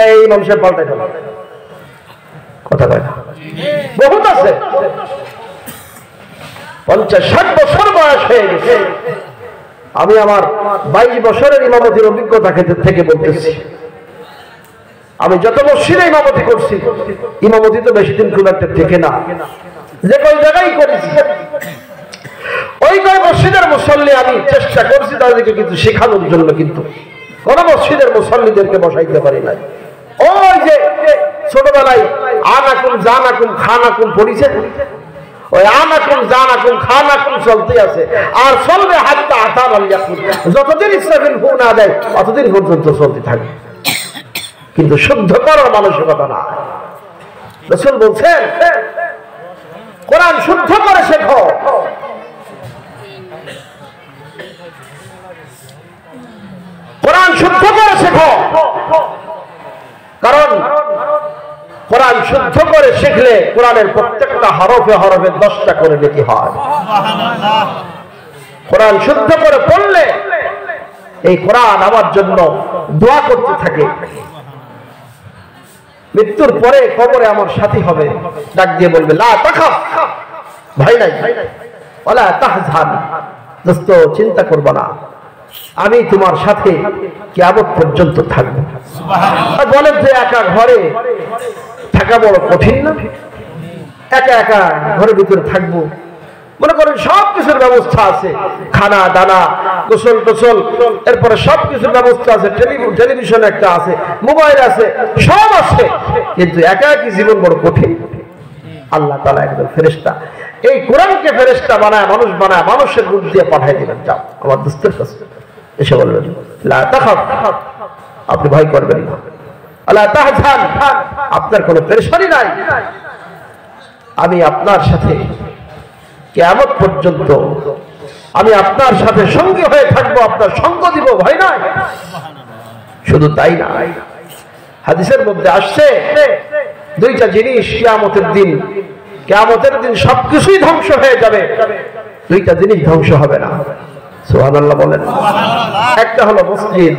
এই ইমাম সাহেব পাল্টাই ফেলে কথা কয় না। বহুত আছে 50-60 বছর বয়স হয়ে গেছে, আমি আমার 22 বছরের ইমামতির অভিজ্ঞতা থেকে বলতেছি। আমি যত মসজিদে ইমামতি করছি, ইমামতি তো বেশি দিন খুব একটা থেকে না, যে কই জায়গায় করেছি ওই কয় মসজিদের মুসল্লি আমি চেষ্টা করছি তাদেরকে কিন্তু শেখানোর জন্য, কিন্তু কোন মসজিদের মুসল্লিদেরকে বসাইতে পারি নাই। ওই যে ছোটবেলায় আনাকুম জানাকুম খানাকুম পড়িছে, ওই আনাকুম জানাকুম খানাকুম চলতে আছে আর চলবে হাত্তা আতার আলিয়াকুম, যতদিন ইসরাফিল ফু না দেয় ততদিন পর্যন্ত চলতে থাকবে, কিন্তু শুদ্ধ করার মানসিকতা না। রাসূল বলছেন কোরআন শুদ্ধ করে শেখো, কোরআন শুদ্ধ করে শেখো, কারণ কোরআন শুদ্ধ করে শিখলে কোরআনের প্রত্যেকটা হরফে হরফে 10টা করে নেকি হয়। কোরআন শুদ্ধ করে পড়লে এই কোরআন আমার জন্য দোয়া করতে থাকে, মৃত্যুর পরে কবরে আমার সাথী হবে, ডাক দিয়ে বলবে লা তাখাফ, ভয় নাই, ওয়ালা তাহজান, দোস্ত চিন্তা করবা না, আমি তোমার সাথে কিয়ামত পর্যন্ত থাকবো। বলেন যে একা ঘরে থাকা বড় কঠিন না? একা একা ঘরের ভিতরে থাকবো, মনে করেন সবকিছুর ব্যবস্থা আছে, খানা দানা গোসল টোসল, এরপরে সবকিছুর ব্যবস্থা আছে, টেলিভিশন একটা আছে, মোবাইল আছে, সব আছে, কিন্তু একা একই জীবন বড় কঠিন। আল্লাহ তাআলা একজন ফেরেশতা, এই কোরআনকে ফেরেশতা বানায়, মানুষ বানায়, মানুষের রূপ দিয়ে পাঠাই দিবেন, যাও আমার দোস্তের কাছে এসে বলবেন লা তাখাফ, আপনি ভয় করবেন না, আলা তাহজান, আপনার কোনো পেরেশানি নাই, আমি আপনার সাথে কিয়ামত পর্যন্ত আমি আপনার সাথে সঙ্গী হয়ে থাকবো, আপনার সঙ্গ দিব, ভয় নাই। শুধু তাই না, হাদিসের মধ্যে আসছে দুইটা জিনিস কিয়ামতের দিন সবকিছুই ধ্বংস হয়ে যাবে, দুইটা জিনিস ধ্বংস হবে না। সুবহানাল্লাহ বলেন। একটা হলো মসজিদ,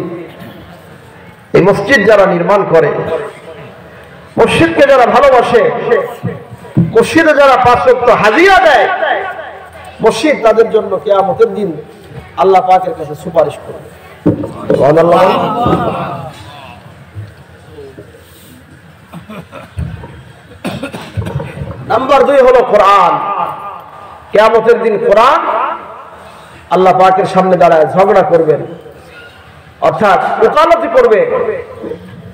এই মসজিদ যারা নির্মাণ করে, মসজিদকে যারা ভালোবাসে, মসজিদে যারা 5 ওয়াক্ত হাজিরা দেয়, মসজিদ তাদের জন্য কিয়ামতের দিন আল্লাহ পাকের কাছে সুপারিশ করবে। সুবহানাল্লাহ। নাম্বার 2 হলো কোরআন। কিয়ামতের দিন কোরআন আল্লাহ পাকের সামনে দাঁড়ায় ঝগড়া করবেন, অর্থাৎ ওকালতি করবে।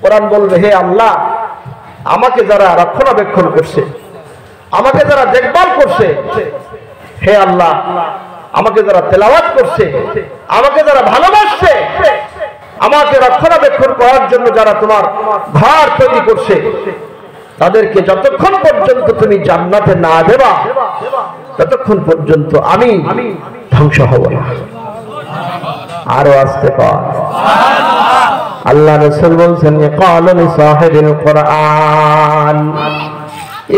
কোরআন বলবে, হে আল্লাহ, আমাকে যারা রক্ষণাবেক্ষণ করছে, আমাকে যারা দেখভাল করছে, হে আল্লাহ, আমাকে যারা তেলাওয়াত করছে, আমাকে যারা ভালোবাসছে, আমাকে রক্ষণাবেক্ষণ করার জন্য যারা তোমার ঘর তৈরি করছে, তাদেরকে যতক্ষণ পর্যন্ত তুমি জান্নাতে না দেবা ততক্ষণ পর্যন্ত আমি ধ্বংস হব না। আরো আসতে পার। আল্লাহ রাসূল বলছেন, ক্বালা লিসাহিবিল কুরআন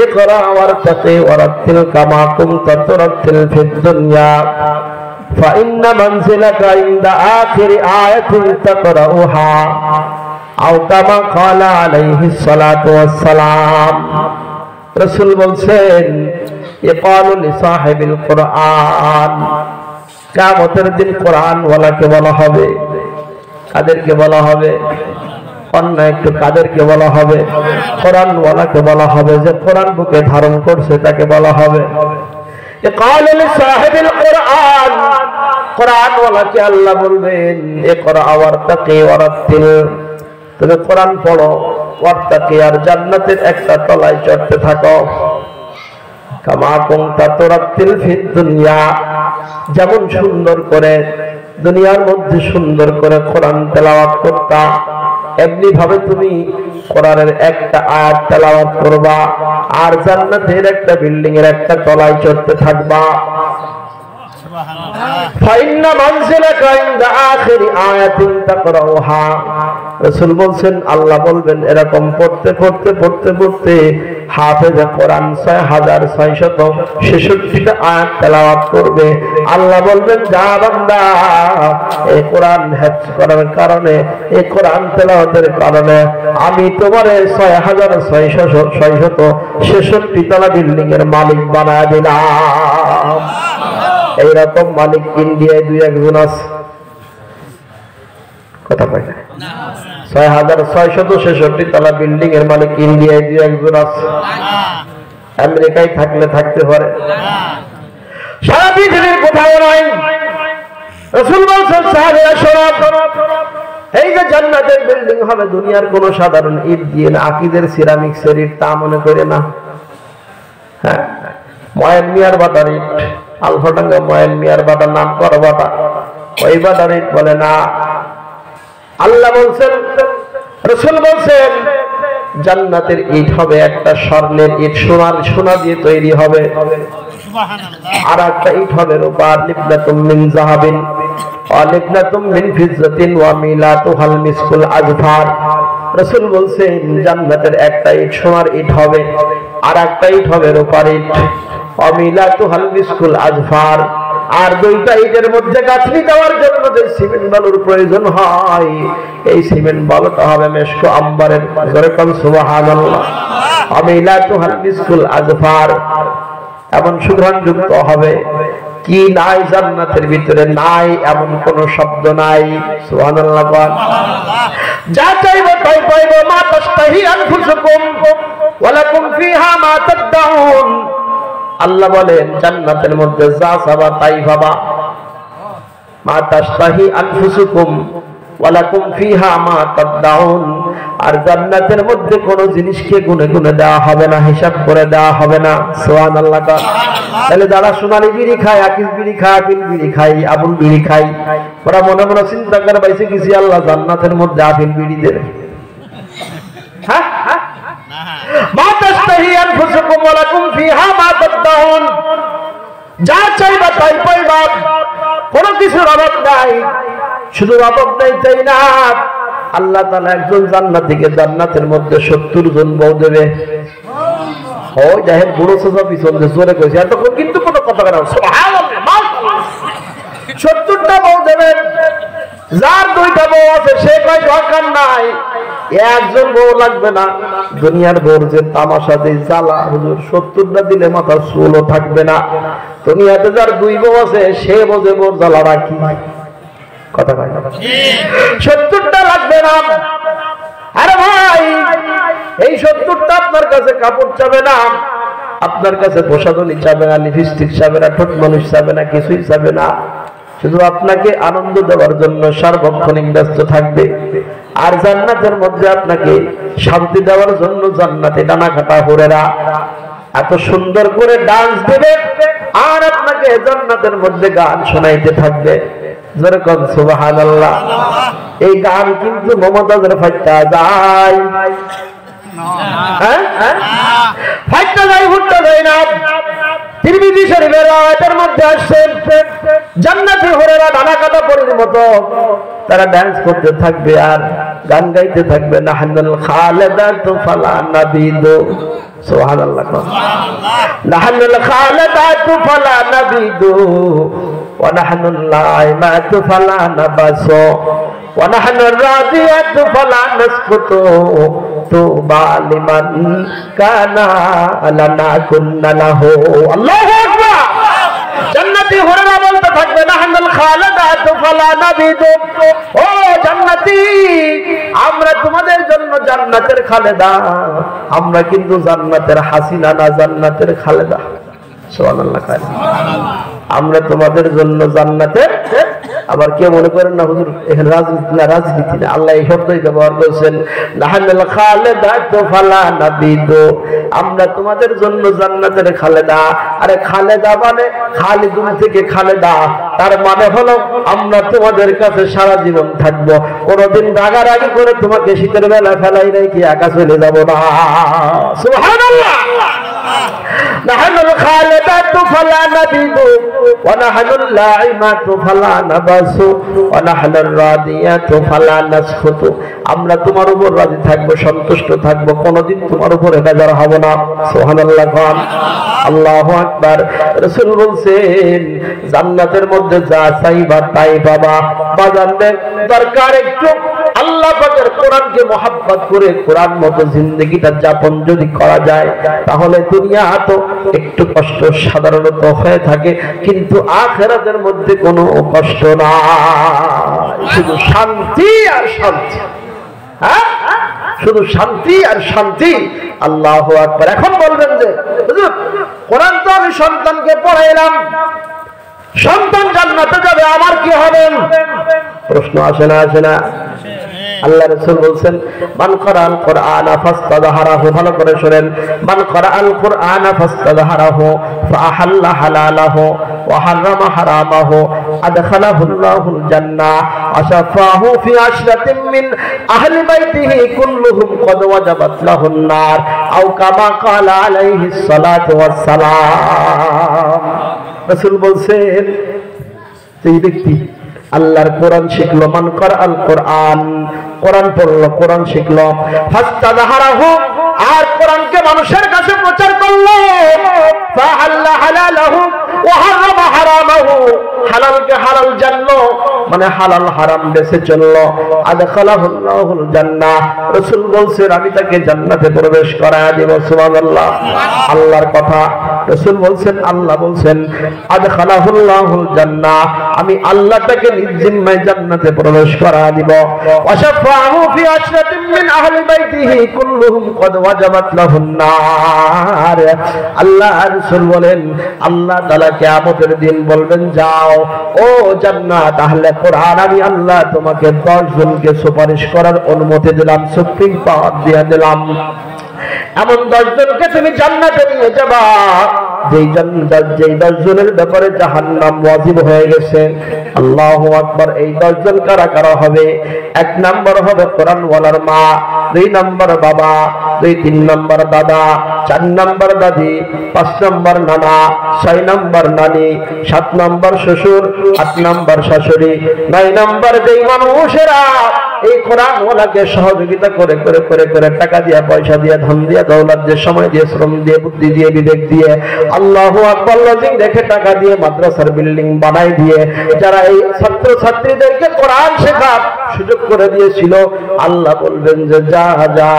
ইকরা ওয়ারতাকি ওয়ারাতিল কামা কুনতা তুরাতিল ফিদ দুনিয়া ফাইন্না মানজিলাকা ইনদা আখিরি আয়াতিন তাকরাউহা আও কামা ক্বালা আলাইহিস সালাতু ওয়াস সালাম। রাসূল বলছেন, ইকরাউ লিসাহিবিল কুরআন, কিয়ামতের দিন কোরআন ওয়ালাকে বলা হবে। কাদেরকে বলা হবে? অন্য একটু কাদেরকে বলা হবে? কোরআন ওয়ালাকে বলা হবে, যে কোরআন বুকে ধারণ করছে তাকে বলা হবে। ইকরাউ লিসাহিবিল কুরআন, কোরআন ওয়ালাকে আল্লাহ বলবেন, ইকরা ওয়ারতাকি ওয়ারাতিল, তুমি কোরআন পড়ো, ওয়ারতাকি, আর জান্নাতের একটা তলায় চড়তে থাকো। কামা কুনতা তুরাতিল ফিদ দুনিয়া, যেমন সুন্দর করে দুনিয়ার মধ্যে সুন্দর করে কোরআন তেলাওয়াত করতা, এমনি ভাবে তুমি কোরআনের একটা আয়াত তেলাওয়াত করবা, আর জান্নাতের একটা বিল্ডিং এর একটা তলায় চড়তে থাকবা। সুবহানাল্লাহ। ফাইন্না মানজিলাকা ইনদা আখিরি আয়াতিন তাকরাউহা। রাসূল বলছেন, আল্লাহ বলবেন এরকম পড়তে পড়তে পড়তে পড়তে হাফেজে কোরআন 6666টা আয়াত তেলাওয়াত করবে। আল্লাহ বলবেন, যা বান্দা, এই কোরআন হেফজ করার কারণে, এই কোরআন তেলাওয়াতের কারণে আমি তোমারে 6666 তলা বিল্ডিং এর মালিক বানায় দিলাম। এইরকম মালিক ইন্ডিয়ায় 2-1 জন আছে, কথা পাই না। 6666 তলা বিল্ডিং এর মালিক ইন্ডিয়ায় 2-1 জন আছে। আমেরিকায় থাকলে থাকতে পারে, সারা পৃথিবীর কোথাও নাই। রাসূল বলেছেন, সাহাবীরা শোনো, এই যে জান্নাতের বিল্ডিং হবে দুনিয়ার কোন সাধারণ ইট দিয়ে না, আকীদের সিরামিক্সের ইট তা মনে করে না। হ্যাঁ, ময়েন মিয়ার বাটার ইট, আলফাডাঙ্গা ময়েন মিয়ার বাটার নাম করা বাটা, ওই বাটার ইট বলে না। আল্লাহ বলছেন, রাসূল বলছেন, জান্নাতের ইট হবে একটা স্বর্ণের ইট, সোনা দিয়ে তৈরি হবে। আর একটা ইট হবে রূপার, লিবনাতুম মিন যাহাবিন ওয়া লিবনাতুম মিন ফিজ্জাতিন ওয়া মিলাতুহাল মিসকুল আজফার। রাসূল বলছেন, জান্নাতের একটা ইট সোনার ইট হবে, আর একটা ইট হবে রূপার ইট, ওয়া মিলাতুহাল মিসকুল আজফার। আর দুইটা ইটের মধ্যে গাঁথনি দেওয়ার জন্য যে সিমেন্ট বালুর প্রয়োজন হয়, এই সিমেন্ট বালুটা হবে মেশক আম্বারের। যেরকম সুবহানাল্লাহ। ওয়া মিলাতুহাল মিসকুল আজফার, এমন সুগন্ধযুক্ত হবে কি নাই জান্নাতের ভিতরে নাই এমন কোন শব্দ নাই। সুবহানাল্লাহ। যা চাইবে তাই পাইবে। মা তাশতাহি আনফুসুকুম ওয়া লাকুম ফিহা মা তাদউন। আল্লাহ বলেন, জান্নাতের মধ্যে যা চাইবা তাই পাবা। মা তাশতাহি আনফুসুকুম ওয়া লাকুম ফিহা মা তাদউন। আর জান্নাতের মধ্যে কোন জিনিসকে গুনে গুনে দেওয়া হবে না, হিসাব করে দেওয়া হবে না। সুবহানাল্লাহ। তাহলে যারা সোনালী বিড়ি খায়, আকিস বিড়ি খায়, আপিল বিড়ি খায়, আবুল বিড়ি খায়, ওরা মনে মনে চিন্তা করে পাইছে কিছু আল্লাহ জান্নাতের মধ্যে আপিল বিড়ি দেবে। হ্যাঁ, মা তাশতাহি আনফুসুকুম ওয়া লাকুম ফিহা মা তাদউন। যা চাইবা তাই পাইবা, কোন কিছুর অভাব নাই। শুধু অভাব নাই তাই না, আল্লাহ তাআলা একজন জান্নাতীকে জান্নাতের মধ্যে 70 জন বউ দেবে। ওই দেখেন বুড়ো সোজা পিছন দিয়ে জোরে কইছে, এতক্ষণ কিন্তু কোনো কথা না। সুবহানাল্লাহ। 70টা বউ দেবেন। যার 2টা বউ আছে সে কয় দরকার নাই, একজন বউ লাগবে না। দুনিয়ার বউর যে তামাশা, যে জ্বালা, হুজুর 70টা দিলে মাথা চুলও থাকবে না। দুনিয়াতে যার 2 বউ আছে সে বোঝে বউর জ্বালাটা কি। কথা কয় না, 70টা লাগবে না। আরে ভাই, এই 70টা আপনার কাছে কাপড় চাবে না, আপনার কাছে প্রসাধনী চাবে না, লিপস্টিক চাবে না, ঠোঁট মানুষ চাবে না, কিছুই চাবে না। শুধু আপনাকে আনন্দ দেওয়ার জন্য সার্বক্ষণিক ব্যস্ত থাকবে। আর জান্নাতের মধ্যে আপনাকে শান্তি দেওয়ার জন্য জান্নাতে ডানা কাটা হুরেরা এত সুন্দর করে ডান্স দেবে, আর আপনাকে জান্নাতের মধ্যে গান শোনাইতে থাকবে। যেরকম সুবহানাল্লাহ। এই গান কিন্তু মমতাজের ফাইটা যায়, ফাইটা যায়, হুট্টা যায় না। তিরমিজি শরীফের আয়াতের মধ্যে আসছে, জান্নাতের হুরেরা ডানা কাটা পরীর মতো তারা ডান্স করতে থাকবে আর গান গাইতে থাকবে। নাহনুল খালিদাতু ফালা নাবিদু। সুবহানাল্লাহ। নাহনুল খালিদাতু ফালা নাবিদু ওয়া নাহনুল লাইমাতু ফালা নাবাসু ওয়া নাহনুর রাদিয়াতু ফালা নাসকুতু তুবা লিমান কানা লানা কুন্না লাহু। আল্লাহু আকবার। জান্নাতি হুরেরা বলতে থাকবে, নাহনুল খালিদাতু ফালা নাবিদু। ও জান্নাতি, আমরা তোমাদের জন্য জান্নাতের খালেদা, আমরা কিন্তু জান্নাতের হাসিনা না, জান্নাতের খালেদা। সুবহানাল্লাহ। আমরা তোমাদের জন্য জান্নাতের। আবার কে মনে করেন না হুজুর এখানে রাজনীতি না, রাজনীতি না, আল্লাহ এই শব্দই ব্যবহার করেছেন, নাহনুল খালিদাতু ফালা নাবিদু, আমরা তোমাদের জন্য জান্নাতের খালেদা। আরে খালেদা মানে খালিদুন থেকে খালেদা, তার মানে হলো আমরা তোমাদের কাছে সারা জীবন থাকবো, কোনদিন রাগারাগি করে তোমাকে শীতের বেলা ফেলাই রেখে একা চলে যাব না। সুবহানাল্লাহ। নাহনুল খালিদাতু ফালা নাবিদু ওয়া নাহনুল লাইমাতু ফালা নাবাসু ওয়া নাহনুর রাদিয়াতু ফালা নাসখুতু। আমরা তোমার উপর রাজি থাকবো, সন্তুষ্ট থাকবো, কোনদিন তোমার উপরে বেজার হব না। সুবহানাল্লাহ। আল্লাহু আকবার। রাসূল বলছেন জান্নাতের মধ্যে যা চাইবা তাই পাবা। বাজানদের দরকার একটু আল্লাহ পাকের কোরআনকে মহব্বত করে কোরআন মতো জিন্দেগিটা যাপন যদি করা যায়, তাহলে দুনিয়া তো একটু কষ্ট সাধারণত হয়ে থাকে, কিন্তু আখিরাতের মধ্যে কোনো কষ্ট নাই, শুধু শান্তি আর শান্তি। হ্যাঁ, শুধু শান্তি আর শান্তি। আল্লাহু আকবার। এখন বলবেন যে হুজুর কোরআন তো আমি সন্তানকে পড়াইলাম, সন্তান জান্নাতে যাবে, আমার কি হবে? প্রশ্ন আসে না? আসে না? আল্লাহ রাসূল বলছেন মান করাআল কুরআনা ফাস্তাযহারাহু, ভালো করে শুনেন, মান করাআল কুরআনা ফাস্তাযহারাহু ফাআহাল্লা হালালাহু ওয়া হারামা হারামাহু আদখালাহুল্লাহুল জান্নাহ ওয়া শাফাহু ফি আশরাতিন মিন আহলি বাইতিহি কুল্লুহুম ক্বাদ ওয়াজাবাত লাহুন নার আও কামা ক্বালা আলাইহিস সালাতু ওয়াস সালাম। রাসূল বলছেন এই ব্যক্তি আল্লাহর কোরআন শিখলো, মান করাআল কুরআন, কোরআন পড়লো, কোরআন শিখলো, ফাস্তাযহারাহু, আর কোরআনকে মানুষের কাছে প্রচার করলো, ফাআহাল্লা হালালাহু ওয়া হারামা হারামাহু, হালালকে হালাল জানলো, মানে হালাল হারাম বেঁচে চললো, আদখালাহুল্লাহুল জান্নাহ, রাসূল বলছেন আমি তাকে জান্নাতে প্রবেশ করায় দেব। সুবহানাল্লাহ। আল্লাহর কথা, রাসূল বলছেন, আল্লাহ বলছেন আদখালাহুল্লাহুল জান্নাহ, আমি আল্লাহ তাকে নিজ জিম্মায় জান্নাতে প্রবেশ করায় দিব। ওয়া শাফাহু ফি আশরাতিন মিন আহলি বাইতিহি কুল্লুহুম ক্বাদ ওয়াজাবাত লাহুন নার। আল্লাহ রাসূল বলেন আল্লাহ তাআলা কিয়ামতের দিন বলবেন যাও ও জান্নাত আহলে কোরআন, আমি আল্লাহ তোমাকে 10 জনকে সুপারিশ করার অনুমতি দিলাম, সুপ্রিম পাওয়ার দিয়ে দিলাম। এমন 10 জনকে তুমি জান্নাতে নিয়ে যাবা যেই 10 জনের ব্যাপারে জাহান্নাম ওয়াজিব হয়ে গেছে। আল্লাহু আকবার। এই 10 জন কারা কারা হবে? 1 নাম্বার হবে কোরআনওয়ালার মা, 2 নাম্বার বাবা, 3 নাম্বার দাদা, 4 নাম্বার দাদি, 5 নাম্বার নানা, 6 নাম্বার নানি, 7 নাম্বার শ্বশুর, 8 নাম্বার শাশুড়ি, 9 নাম্বার যেই মানুষেরা এই কোরআনওয়ালাকে সহযোগিতা করে করে করে করে টাকা দিয়ে, পয়সা দিয়ে, ধন দিয়ে, দৌলত দিয়ে, সময় দিয়ে, শ্রম দিয়ে, বুদ্ধি দিয়ে, বিবেক দিয়ে, আল্লাহু আকবার লজিং রেখে টাকা দিয়ে মাদ্রাসার বিল্ডিং বানাই দিয়ে যারা এই ছাত্র ছাত্রীদেরকে কোরআন শেখার সুযোগ করে দিয়েছিল, আল্লাহ বলবেন যে যা যা,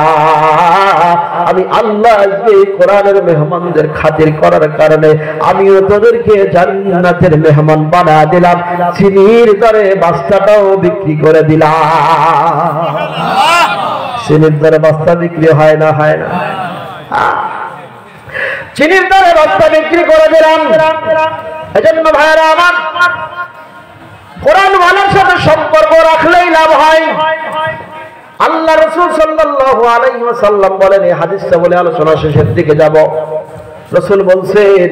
আমি আল্লাহ এই কোরআনের মেহমানদের খাতির করার কারণে আমিও তোদেরকে জান্নাতের মেহমান বানায় দিলাম, চিনির দরে বাস্তাটাও বিক্রি করে দিলাম। চিনির দরে বাস্তা বিক্রি হয় না? হয় না? চিনির দরে বাস্তা বিক্রি করে দিলাম। এজন্য ভাইরা আমার, কোরআন ওয়ালার সাথে সম্পর্ক রাখলেই লাভ হয়। আল্লাহ রাসূল সাল্লাল্লাহু আলাইহি ওয়াসাল্লাম বলেন, এই হাদিসটা বলে আলোচনা শেষের দিকে যাব। রাসূল বলছেন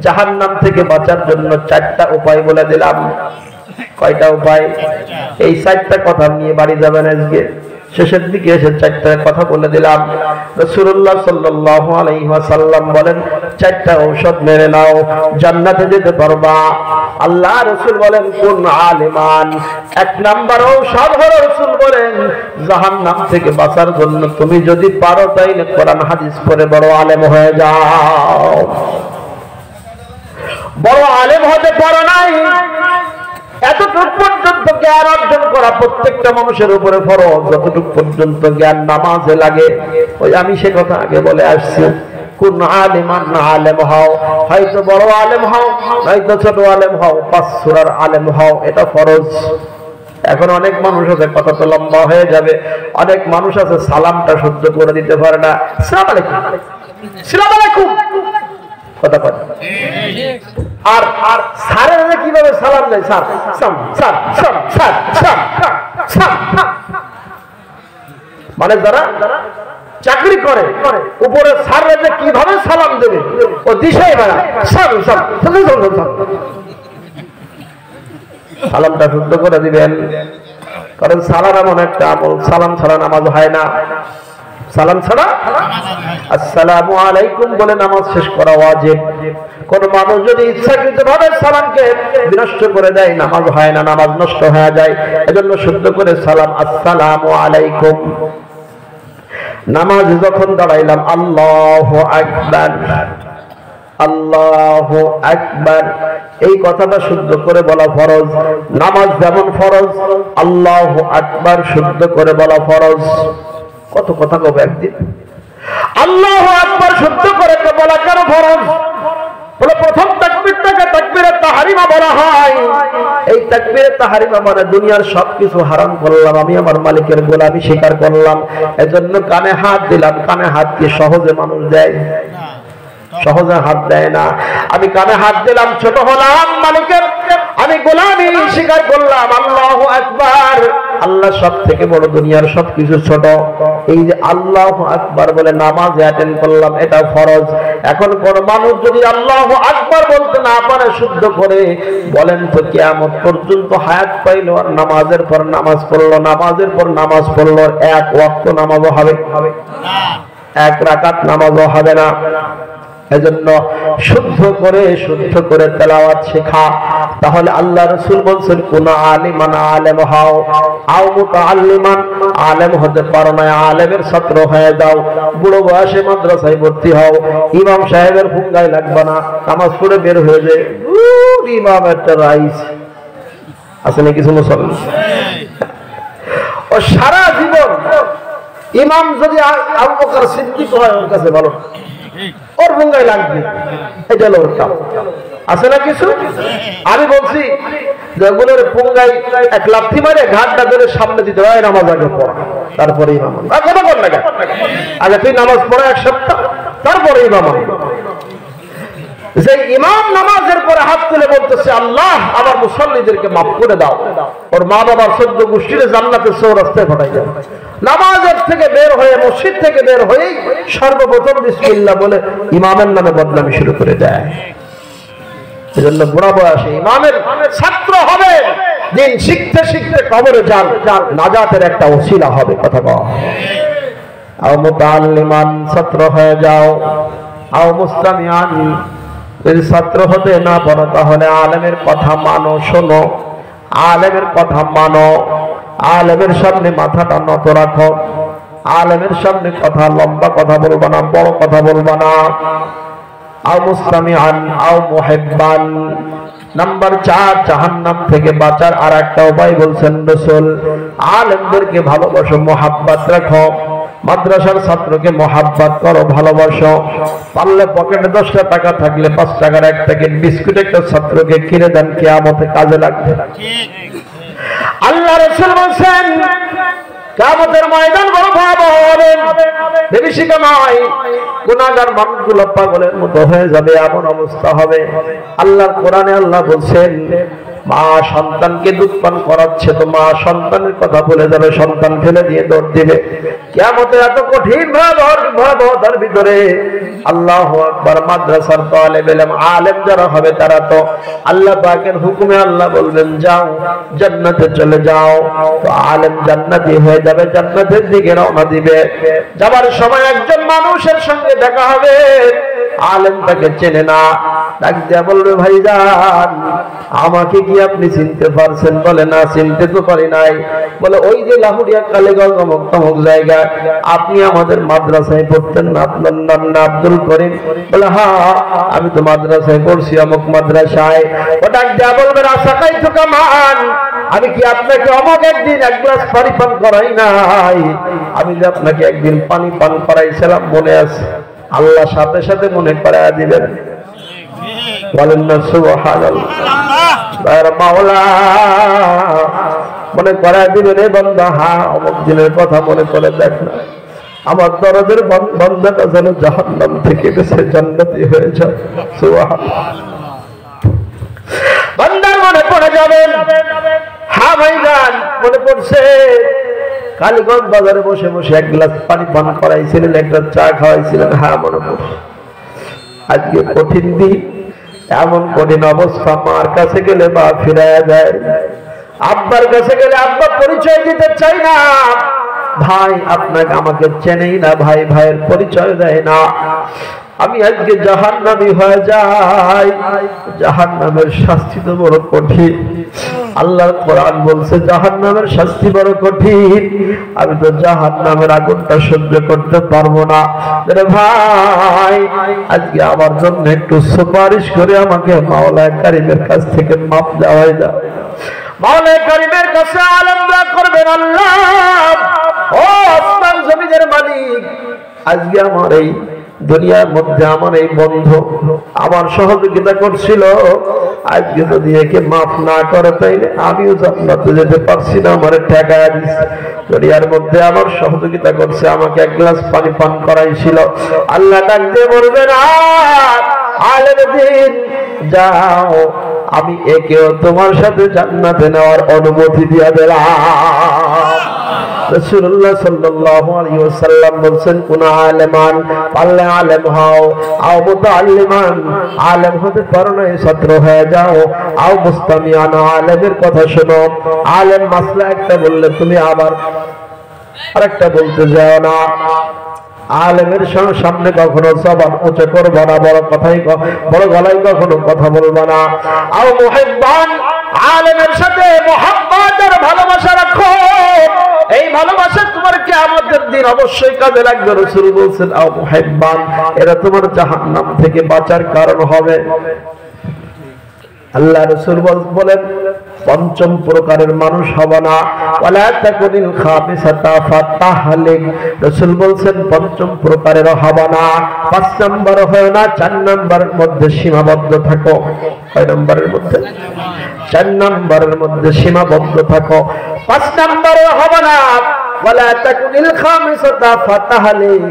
জাহান্নাম থেকে বাঁচার জন্য 4টা উপায় বলে দিলাম। কয়টা উপায়? এই 4টা কথা নিয়ে বাড়ি যাবেন আজকে। শেষের দিকে এসে 4টা কথা বলে দিলাম। রাসূলুল্লাহ সাল্লাল্লাহু আলাইহি ওয়াসাল্লাম বলেন 4টা ঔষধ মেনে নাও, জান্নাতে যেতে পারবা। আল্লাহ রাসূল বলেন কোন আলিমান, 1 নাম্বার ঔষধ হলো রাসূল বলেন জাহান্নাম থেকে বাঁচার জন্য তুমি যদি পারো তাইলে কোরআন হাদিস পড়ে বড় আলেম হয়ে যাও। বড় আলেম হতে পারো নাই, এতটুক পর্যন্ত জ্ঞান অর্জন করা প্রত্যেকটা মানুষের উপরে ফরজ, যতটুক পর্যন্ত জ্ঞান নামাজে লাগে। ওই আমি সে কথা আগে বলে আসছি, কোন আলিমান আলেম হও, হয়তো বড় আলেম হও, নয়তো ছোট আলেম হও, 5 সূরার আলেম হও, এটা ফরজ। এখন অনেক মানুষ আছে, কথা তো লম্বা হয়ে যাবে, অনেক মানুষ আছে সালামটা সহ্য করে দিতে পারে না। আসসালামু আলাইকুম, আসসালামু আলাইকুম, কথা বলে। আর আর স্যারেরা কিভাবে সালাম দেয়? স্যার সাম স্যার সাম স্যার সাম সাম, মানে যারা চাকরি করে উপরে স্যাররা কিভাবে সালাম দেবে ও দিশাই বেড়া, সাম সাম সালামটা শুদ্ধ করে দিবেন। কারণ সালাম এমন একটা আমল, সালাম ছাড়া নামাজ হয় না। সালাম ছাড়া আসসালামু আলাইকুম বলে নামাজ শেষ করা ওয়াজিব। কোন মানুষ যদি ইচ্ছাকৃতভাবে সালামকে বিনষ্ট করে দেয় নামাজ হয় না, নামাজ নষ্ট হয়ে যায়। এজন্য শুদ্ধ করে সালাম আসসালামু আলাইকুম। নামাজ যখন দাঁড়াইলাম আল্লাহু আকবার, আল্লাহু আকবার, এই কথাটা শুদ্ধ করে বলা ফরজ। নামাজ যেমন ফরজ, আল্লাহু আকবার শুদ্ধ করে বলা ফরজ। কত কথা কবে একদিন। আল্লাহু আকবার শুদ্ধ করে বলা কেন ফরজ? বলে প্রথম তাকবীরটাকে তাকবীরে তাহরিমা বলা হয়। এই তাকবীরে তাহরিমা মানে দুনিয়ার সবকিছু হারাম করলাম, আমি আমার মালিকের গোলামি স্বীকার করলাম। এজন্য কানে হাত দিলাম। কানে হাত কি সহজে মানুষ দেয়? সহজে হাত দেয় না। আমি কানে হাত দিলাম, ছোট হলাম মালিকের, আমি গোলামি স্বীকার করলাম। আল্লাহু আকবার, আল্লাহ সব থেকে বড়, দুনিয়ার সবকিছু ছোট। এই যে আল্লাহু আকবার বলে নামাজ অ্যাটেন্ড করলাম, এটা ফরজ। এখন কোন মানুষ যদি আল্লাহু আকবার বলতে না পারে শুদ্ধ করে, বলেন তো কিয়ামত পর্যন্ত হায়াত পাইল আর নামাজের পর নামাজ পড়লো, নামাজের পর নামাজ পড়লো, এক ওয়াক্ত নামাজও হবে না, এক রাকাত নামাজও হবে না। এজন্য শুদ্ধ করে তেলাওয়াত শেখা। তাহলে আল্লাহ রাসূল বলেন কোন আলিমান আলেম হও, আও মুতাআল্লিমান, আলেম হতে পারো না আলেমের ছাত্র হয়ে যাও। বুড়ো বয়সে মাদ্রাসায় ভর্তি হও, ইমাম সাহেবের হুঙ্গায় লাগবে না, নামাজ পড়ে বের হয়ে যায়। ইমাম একটা রাইস আছে না কিছু মুসলমান, ও সারা জীবন ইমাম যদি আবু বকর সিদ্দিক হয় ওর কাছে ভালো, ওর ভঙ্গাই লাগবে, এটা হলো ওর কাম। আছে না কিছু? আমি বলছি যেগুলোর ভঙ্গাই এক লাথি মারে ঘাটটা ধরে সামনে দিতে হয়, নামাজ আগে পড়া, তারপরে ইমাম আগে তুই নামাজ পড়া এক সপ্তাহ, তারপরে ইমাম। যে ইমাম নামাজের পরে হাত তুলে বলতেছে আল্লাহ আমার মুসল্লিদেরকে মাফ করে দাও, ওর মা বাবার 14 গোষ্ঠীর জান্নাতে চৌরাস্তায় পাঠাই দাও। নামাজের থেকে বের হয়ে, মসজিদ থেকে বের হয়ে সর্বপ্রথম বিসমিল্লাহ বলে ইমামের নামে বদনামি শুরু করে দেয়। এজন্য বুড়া বয়সে ইমামের ছাত্র হবে, দিন শিখতে শিখতে কবরে যান, নাজাতের একটা ওসিলা হবে। কথা বল। আও মুতাআল্লিমান, ছাত্র হয়ে যাও। আও মুস্তামিআন, যদি ছাত্র হতে না পারো তাহলে আলেমের কথা মানো, শোনো, আলেমের কথা মানো, আলেমের সামনে মাথাটা নত রাখো, আলেমের সামনে কথা লম্বা কথা বলবা না, বড় কথা বলবা না। আও মুস্তামিআন আও মুহিব্বান। নাম্বার 4, জাহান্নাম থেকে বাঁচার আর একটা উপায় বলছেন রাসূল, আলেমদেরকে ভালোবাসো, মোহাব্বত রাখো। মাদ্রাসার ছাত্রকে মোহাব্বত করো, ভালোবাসো। পারলে পকেটে 10টা টাকা থাকলে 5 টাকার এক প্যাকেট বিস্কুট একটা ছাত্রকে কিনে দেন, কিয়ামতে কাজে লাগবে। আল্লাহ রাসূল বলেন কিয়ামতের ময়দান বড় ভয়াবহ হবে, বেশিটা নয়, গুনাহগার মানুষগুলো পাগলের মতো হয়ে যাবে, এমন অবস্থা হবে। আল্লাহর কোরআনে আল্লাহ বলেন মা সন্তানকে দুধ পান করাচ্ছে, তো মা সন্তানের কথা বলে যাবে, সন্তান ফেলে দিয়ে দৌড় দিবে। কিয়ামতে এত কঠিন ভয়াবহতার ভিতরে আল্লাহু আকবার, মাদ্রাসার তালেব ইলম আলেম যারা হবে তারা তো আল্লাহ পাকের হুকুমে আল্লাহ বলবেন যাও জান্নাতে চলে যাও, তো আলেম জান্নাতি হয়ে যাবে, জান্নাতের দিকে রওনা দিবে। যাবার সময় একজন মানুষের সঙ্গে দেখা হবে, আলেম তাকে চেনে না, ডাক দিয়া বলবে ভাইজান আমাকে কি আপনি চিনতে পারছেন? বলে না, চিনতে তো পারি নাই। বলে ওই যে লাহুরিয়া কালীগঞ্জ অমুক তমুক জায়গা, আপনি আমাদের মাদ্রাসায় পড়তেন না, আপনার নাম না আব্দুল করিম? বলে হ্যাঁ আমি তো মাদ্রাসায় পড়ছি, অমুক মাদ্রাসায়। ও ডাক দিয়া বলবে রাসাকাই তো কামান, আমি কি আপনাকে অমুক একদিন এক গ্লাস পানি পান করাই নাই? আমি যে আপনাকে একদিন পানি পান করাইছিলাম মনে আছে? আল্লাহ সাথে সাথে মনে করায় দিবেন। বলেন না সুবহানাল্লাহ। মাওলা মনে করায় দিবেন, এ বান্দা হ্যাঁ অমুক দিনের কথা মনে করে দেখ না, আমার দরদের বান্দাটা যেন জাহান্নাম থেকে বেঁচে জান্নাতি হয়ে যায়। সুবহানাল্লাহ। বান্দার মনে পড়ে যাবেন, হ্যাঁ ভাইজান মনে পড়ছে, কালীগঞ্জ বাজারে বসে বসে এক গ্লাস পানি পান করাইছিলেন, একটা চা খাওয়াইছিলেন, হ্যাঁ মনে পড়ছে। আজকে কঠিন দিন, এমন কঠিন অবস্থা, মার কাছে গেলে মা ফিরাইয়া যায়, আব্বার কাছে গেলে আব্বা পরিচয় দিতে চাই না, ভাই আপনাকে আমাকে চেনেই না, ভাই ভাইয়ের পরিচয় দেয় না, আমি আজকে জাহান্নামী হয়ে যাই। জাহান্নামের শাস্তি তো বড় কঠিন। আল্লাহর কোরআন বলছে জাহান্নামের শাস্তি বড় কঠিন, আমি তো জাহান্নামের আগুনটা সহ্য করতে পারবো না। রে ভাই, আজকে আমার জন্য একটু সুপারিশ করে আমাকে মাওলানা কারীমের কাছ থেকে মাপ দেওয়াই দাও। মাওলানা কারীমের কাছে আলেম দোয়া করবেন, আল্লাহ ও আসমান জমিনের মালিক, আজকে আমার এই দুনিয়ার মধ্যে আমার এই বন্ধু আমার সহযোগিতা করছিল, আজকে যদি একে মাফ না করে তাইলে আমিও জান্নাতে যেতে পারছি না, আমার ঠেকায় দিচ্ছে। দুনিয়ার মধ্যে আমার সহযোগিতা করছে, আমাকে এক গ্লাস পানি পান করাইছিল। আল্লাহ ডাক দিয়ে বলবেন, আলেম দিন যাও, আমি একেও তোমার সাথে জান্নাতে নেওয়ার অনুমতি দিয়ে দিলাম। রাসূলুল্লাহ সাল্লাল্লাহু আলাইহি ওয়াসাল্লাম বলেন, কোন আলেমান পারলে আলেম হও, আও মুতাআল্লিমান আলেম হতে পারো না ছাত্র হয়ে যাও, আও মুস্তামিয়ান আলেমের কথা শোনো। আলেম মাসলা একটা বললে তুমি আবার আরেকটা বলতে যাও না। আলেমের সামনে কখনো জবান উঁচু করবে না, বড় গলায় কখনো কথা বলবে না। আও মুহিব্বান আলেমের সাথে মুহাব্বত আর ভালোবাসা রাখো, এই ভালোবাসা তোমার কিয়ামতের দিন অবশ্যই কাজে লাগবে। রাসূল বলেন, আও মুহিব্বান, এরা তোমার জাহান্নাম থেকে বাঁচার কারণ হবে। আল্লাহ রাসূল বলেন, পঞ্চম প্রকারের মানুষ হবে না, ওয়ালা তাকুনিল খামিসাতা ফাতাহলিক। রাসূল বলেন পঞ্চম প্রকারের হবে না, 5 নম্বর হয় না, 4 নম্বরের মধ্যে সীমাবদ্ধ থাকো। কয় নম্বরের মধ্যে? 4 নম্বরের মধ্যে সীমাবদ্ধ থাকো। 5 নম্বরে হবে না, ওয়ালা তাকুনিল খামিসাতা ফাতাহলিক।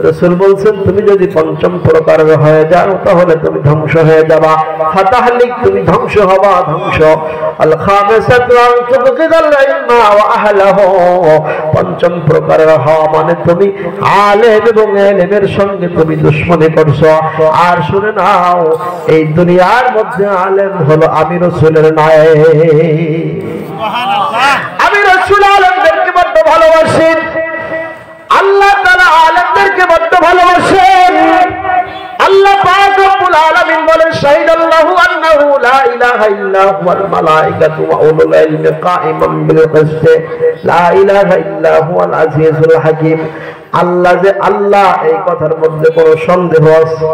রাসূল বলেন তুমি যদি পঞ্চম প্রকারের হয়ে যাও তাহলে তুমি ধ্বংস হয়ে যাবা। ফাতাহলিক, তুমি ধ্বংস হবা, ধ্বংস। আল খামিসাতু আন তুবগিদাল ইলমা ওয়া আহলাহু, পঞ্চম প্রকারের হওয়া মানে তুমি আলেম এবং ইলমের সঙ্গে তুমি দুশমনি করছো। আর শুনে নাও, এই দুনিয়ার মধ্যে আলেম হলো আমি রাসূলের নায়েব। সুবহানাল্লাহ। আমি রাসূল আলেমদেরকে বড় ভালোবাসি, আল্লাহ তাআলা আলেমদেরকে বড় ভালোবাসেন। আল্লাহ পাক রব্বুল আলামিন বলেন, শাহিদাল্লাহু আন্নাহু লা ইলাহা ইল্লা হুয়াল মালায়েকাতু ওয়া উলুল ইলমি কাইমান বিল কিসত, লা ইলাহা ইল্লা হুয়াল আজিজুল হাকীম। আল্লাহ যে আল্লাহ, এই কথার মধ্যে কোনো সন্দেহ আছে?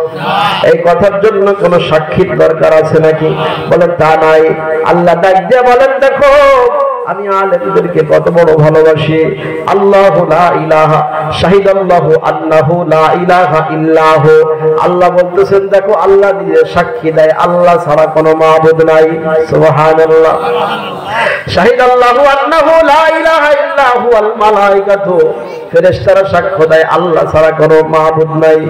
এই কথার জন্য কোনো সাক্ষীর দরকার আছে নাকি? বলে তা নাই। আল্লাহ ডাক দিয়ে বলেন, দেখো আমি আলেমদেরকে কত বড় ভালোবাসি। আল্লাহু লা ইলাহা, শাহিদাল্লাহু আন্নাহু লা ইলাহা ইল্লাহু। আল্লাহ বলতেছেন, দেখো আল্লাহ নিজে সাক্ষী দেয় আল্লাহ ছাড়া কোনো মাবুদ নাই। সুবহানাল্লাহ। শাহিদাল্লাহু আন্নাহু লা ইলাহা ইল্লাহু ওয়াল মালায়েকাতু, ফেরেশতারা সাক্ষ্য দেয় আল্লাহ ছাড়া কোনো মাবুদ নাই।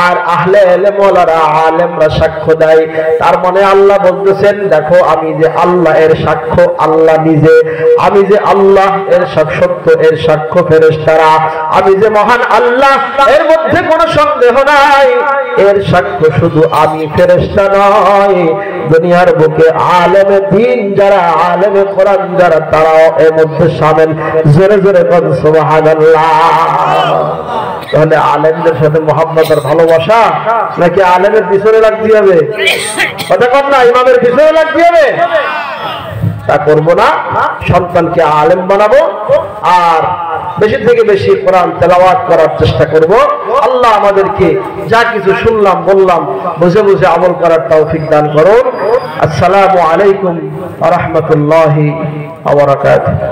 আর আহলে ইলম ওয়ালারা আলেমরা সাক্ষ্য দেয়। তার মানে আল্লাহ বলতেছেন, দেখো আমি যে আল্লাহ এর সাক্ষ্য আল্লাহ নিজে, আমি যে আল্লাহ এর সত্য এর সাক্ষ্য ফেরেশতারা, আমি যে মহান আল্লাহ এর মধ্যে কোনো সন্দেহ নাই, এর সাক্ষ্য শুধু আমি, ফেরেশতা নয়। দুনিয়ার বুকে আলেমে দ্বীন যারা, আলেমে কোরআন যারা, তারাও এর মধ্যে শামিল। জোরে জোরে বলুন সুবহানাল্লাহ। তাহলে আলেমদের সাথে মহব্বত আর ভালোবাসা নাকি আলেমের পিছনে লাগতে হবে? কথা কম না, ইমামের পিছনে লাগতে হবে? তা করবো না। সন্তানকে আলেম বানাবো আর বেশি থেকে বেশি কোরআন তেলাওয়াত করার চেষ্টা করব। আল্লাহ আমাদেরকে যা কিছু শুনলাম বললাম বুঝে বুঝে আমল করার তৌফিক দান করুন। আসসালামু আলাইকুম ওয়া রাহমাতুল্লাহি ওয়া বারাকাতুহু।